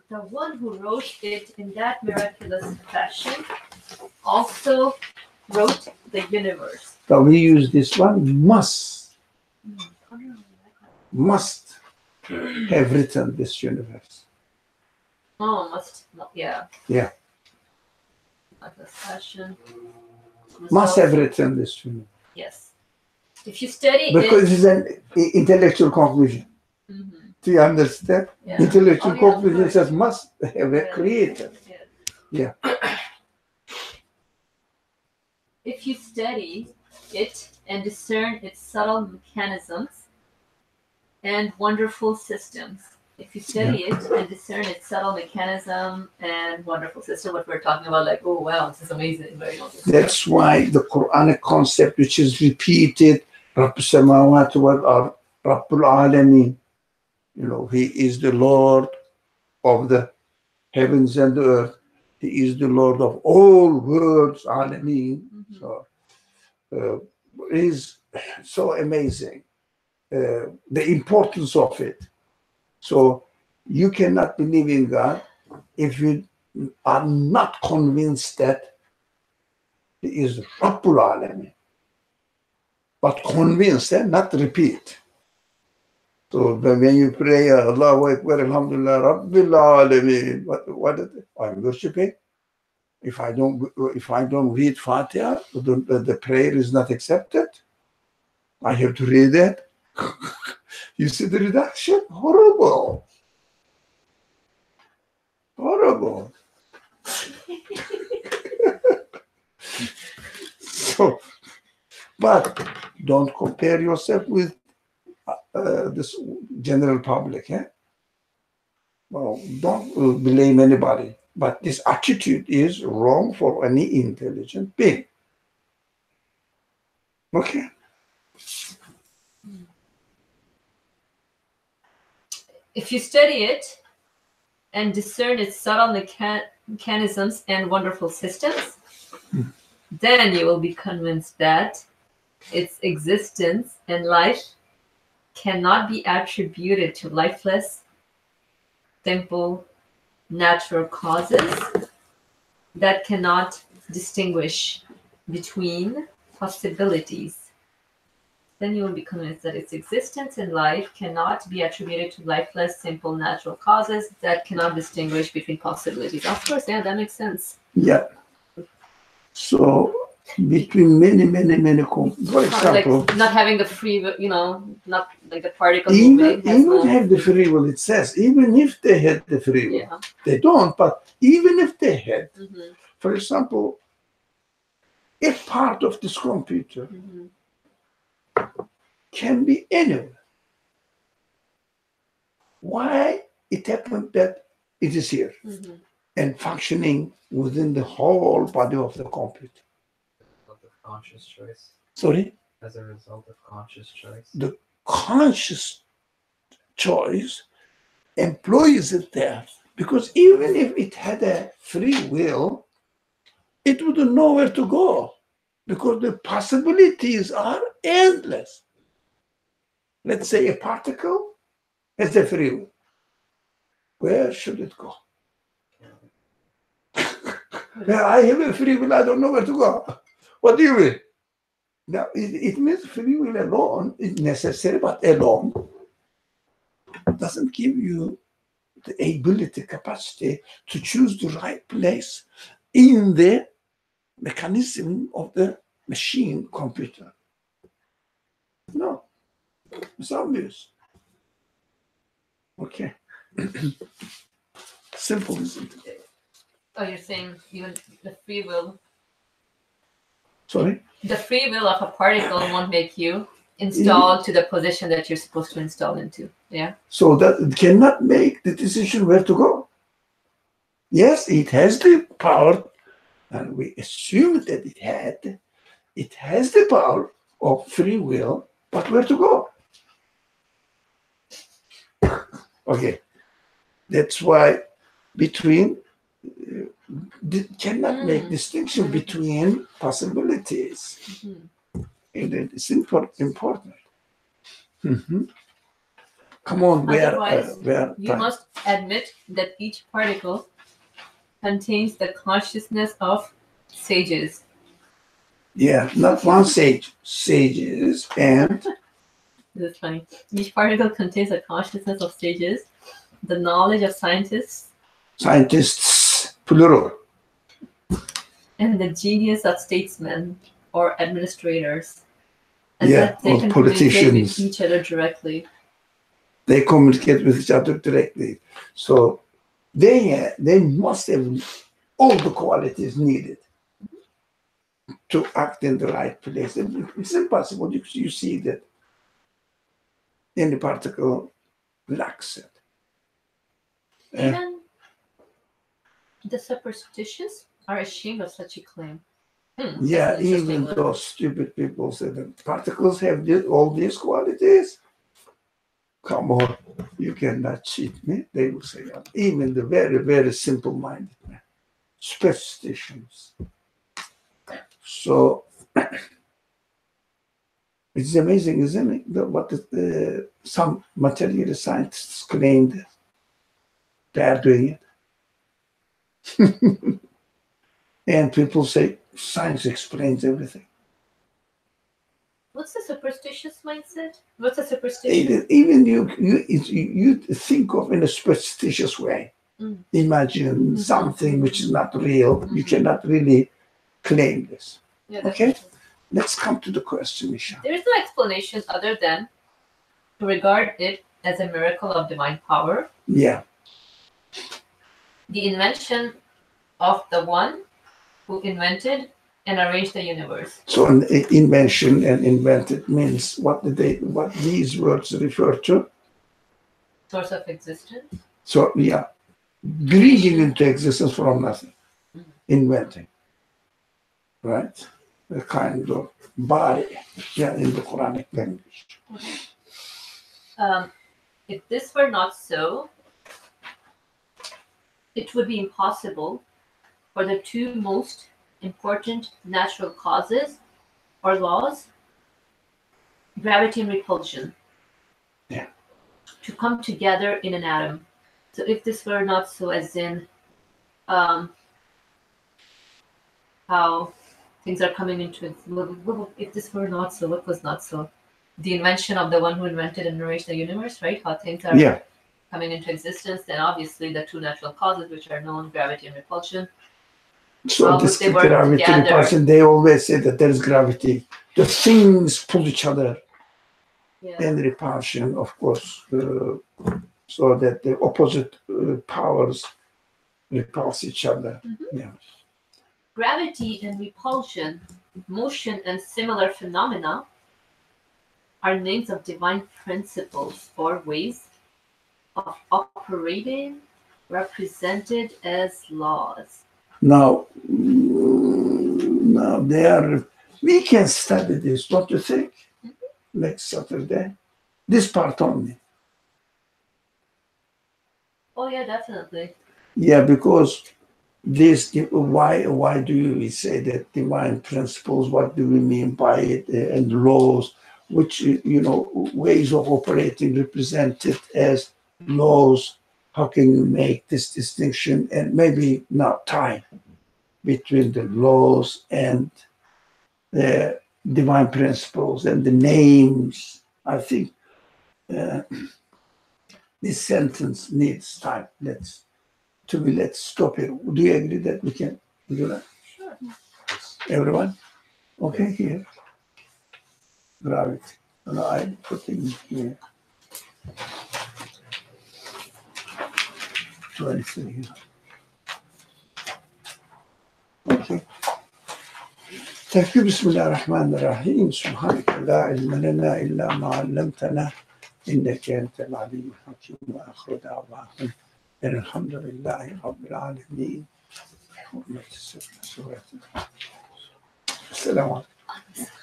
B: The one who wrote it in that miraculous fashion also wrote the universe.
A: So we use this one, must have written this universe.
B: Oh, must, yeah.
A: Yeah.
B: Miraculous fashion.
A: Must have written this universe.
B: Yes. If you study
A: because
B: it.
A: It is an intellectual conclusion.
B: Mm-hmm.
A: Do you understand?
B: Yeah.
A: Intellectual
B: yeah,
A: conclusion says must have a creator.
B: Yeah.
A: Yeah.
B: If you study it and discern its subtle mechanisms and wonderful systems. If you study it and discern its subtle mechanism and wonderful system, what we're talking about, like, oh wow, this is amazing.
A: That's why the Quranic concept, which is repeated, Rabb Samawati wal Ard, Rabbul Alameen, he is the Lord of the heavens and the earth. He is the Lord of all worlds, Alameen.
B: Mm-hmm.
A: So, is so amazing, the importance of it. So you cannot believe in God if you are not convinced that He is Rabbul Alameen. But convinced, not repeat. So when you pray, Allahu Akbar, Alhamdulillah, Rabbil Alameen, what is it? I'm worshiping. If I don't read Fatiha, the prayer is not accepted. I have to read it. You see the reduction? Horrible. Horrible. So, but don't compare yourself with this general public. Well, don't blame anybody. But this attitude is wrong for any intelligent being. Okay.
B: If you study it and discern its subtle mechanisms and wonderful systems, then you will be convinced that its existence and life cannot be attributed to lifeless, simple, natural causes that cannot distinguish between possibilities. Then you will be convinced that its existence in life cannot be attributed to lifeless, simple, natural causes that cannot distinguish between possibilities. Of course, yeah, that makes sense.
A: Yeah. So between many, for example,
B: Like not having the free will, not like the particle
A: even
B: moving. has no-
A: have the free will. It says even if they had the free will,
B: Yeah.
A: they don't. But even if they had,
B: Mhm,
A: for example, a part of this computer
B: mhm,
A: can be anywhere. Why it happened that it is here
B: mhm.
A: and functioning within the whole body of the computer?
C: Of conscious choice.
A: Sorry,
C: As a result of conscious choice.
A: the conscious choice employs it there, because even if it had a free will, it wouldn't know where to go because the possibilities are endless. Let's say a particle has a free will. Where should it go? I have a free will, I don't know where to go. What do you mean? Now, it means free will alone is necessary, but alone doesn't give you the ability, capacity to choose the right place in the mechanism of the machine computer. No, it's obvious. Okay. Simple, isn't it?
B: Oh, you're saying even the free will.
A: Sorry?
B: The free will of a particle won't make you install to the position that you're supposed to install into. Yeah.
A: So that it cannot make the decision where to go. Yes, it has the power, and we assume that it has the power of free will, but where to go? Okay. That's why between cannot make distinction between possibilities.
B: Mhm.
A: And it's important. Mhm. Come on,
B: Otherwise,
A: we are
B: you must admit that each particle contains the consciousness of sages.
A: Yeah, not one sage, sages, and
B: This is funny. Each particle contains the consciousness of sages, the knowledge of scientists,
A: scientists, plural.
B: and the genius of statesmen or administrators. And
A: Yeah,
B: that they
A: or
B: can communicate with
A: politicians.
B: each other directly.
A: They communicate with each other directly. So they must have all the qualities needed to act in the right place. It's impossible. You see that any particle lacks it.
B: Even the superstitious are ashamed of such a claim. That's
A: Yeah,
B: an interesting
A: even
B: one.
A: those stupid people say that particles have all these qualities. Come on, you cannot cheat me. They will say that. Even the very simple-minded man, superstitions. So it's amazing, isn't it? Some material scientists claim that they are doing it, and people say science explains everything.
B: What's the superstitious mindset? What's a superstition?
A: Even you think of in a superstitious way.
B: Mm.
A: Imagine
B: Mhm.
A: something which is not real. You
B: Mhm.
A: cannot really claim this.
B: Yeah,
A: Okay.
B: definitely.
A: Let's come to the question, Misha.
B: There is no explanation other than to regard it as a miracle of divine power,
A: Yeah.
B: the invention of the one who invented and arranged the universe.
A: So an invention and invented means what these words refer to?
B: Source of existence.
A: So yeah, bringing into existence from nothing, inventing, right? A kind of body, yeah, in the Quranic language.
B: If this were not so, it would be impossible for the two most important natural causes or laws, gravity and repulsion,
A: Yeah.
B: to come together in an atom. So if this were not so, as in how things are coming into it. If this were not so, what was not so? The invention of the one who invented and nourished the universe, right? How things are
A: Yeah.
B: coming into existence. Then obviously the two natural causes, which are known, gravity and repulsion.
A: So
B: How
A: this
B: would they work
A: gravity
B: together?
A: repulsion, they always say that there is gravity. The things pull each other,
B: Yeah.
A: and repulsion, of course, so that the opposite powers repulse each other.
B: Mhm.
A: Yeah.
B: Gravity and repulsion, motion and similar phenomena are names of divine principles or ways of operating represented as laws.
A: Now they are. We can study this. Don't you think? Next Saturday, this part only.
B: Oh yeah, definitely.
A: Yeah, because this. Why do we say that divine principles? What do we mean by it? And laws, which ways of operating represented as laws. How can you make this distinction? And maybe not time between the laws and the divine principles and the names. I think this sentence needs time. Let's stop it. Do you agree that we can do that?
B: Sure.
A: Everyone? Okay, here. Gravity. No, I'm putting here. 23 here. Okay. تركيب بسم الله الرحمن الرحيم سبحانك لا علم لنا إلا ما علمتنا إنك أنت العليم الحكيم وآخر دعواهم أن الحمد لله رب العالمين حرمة سورة السلام عليكم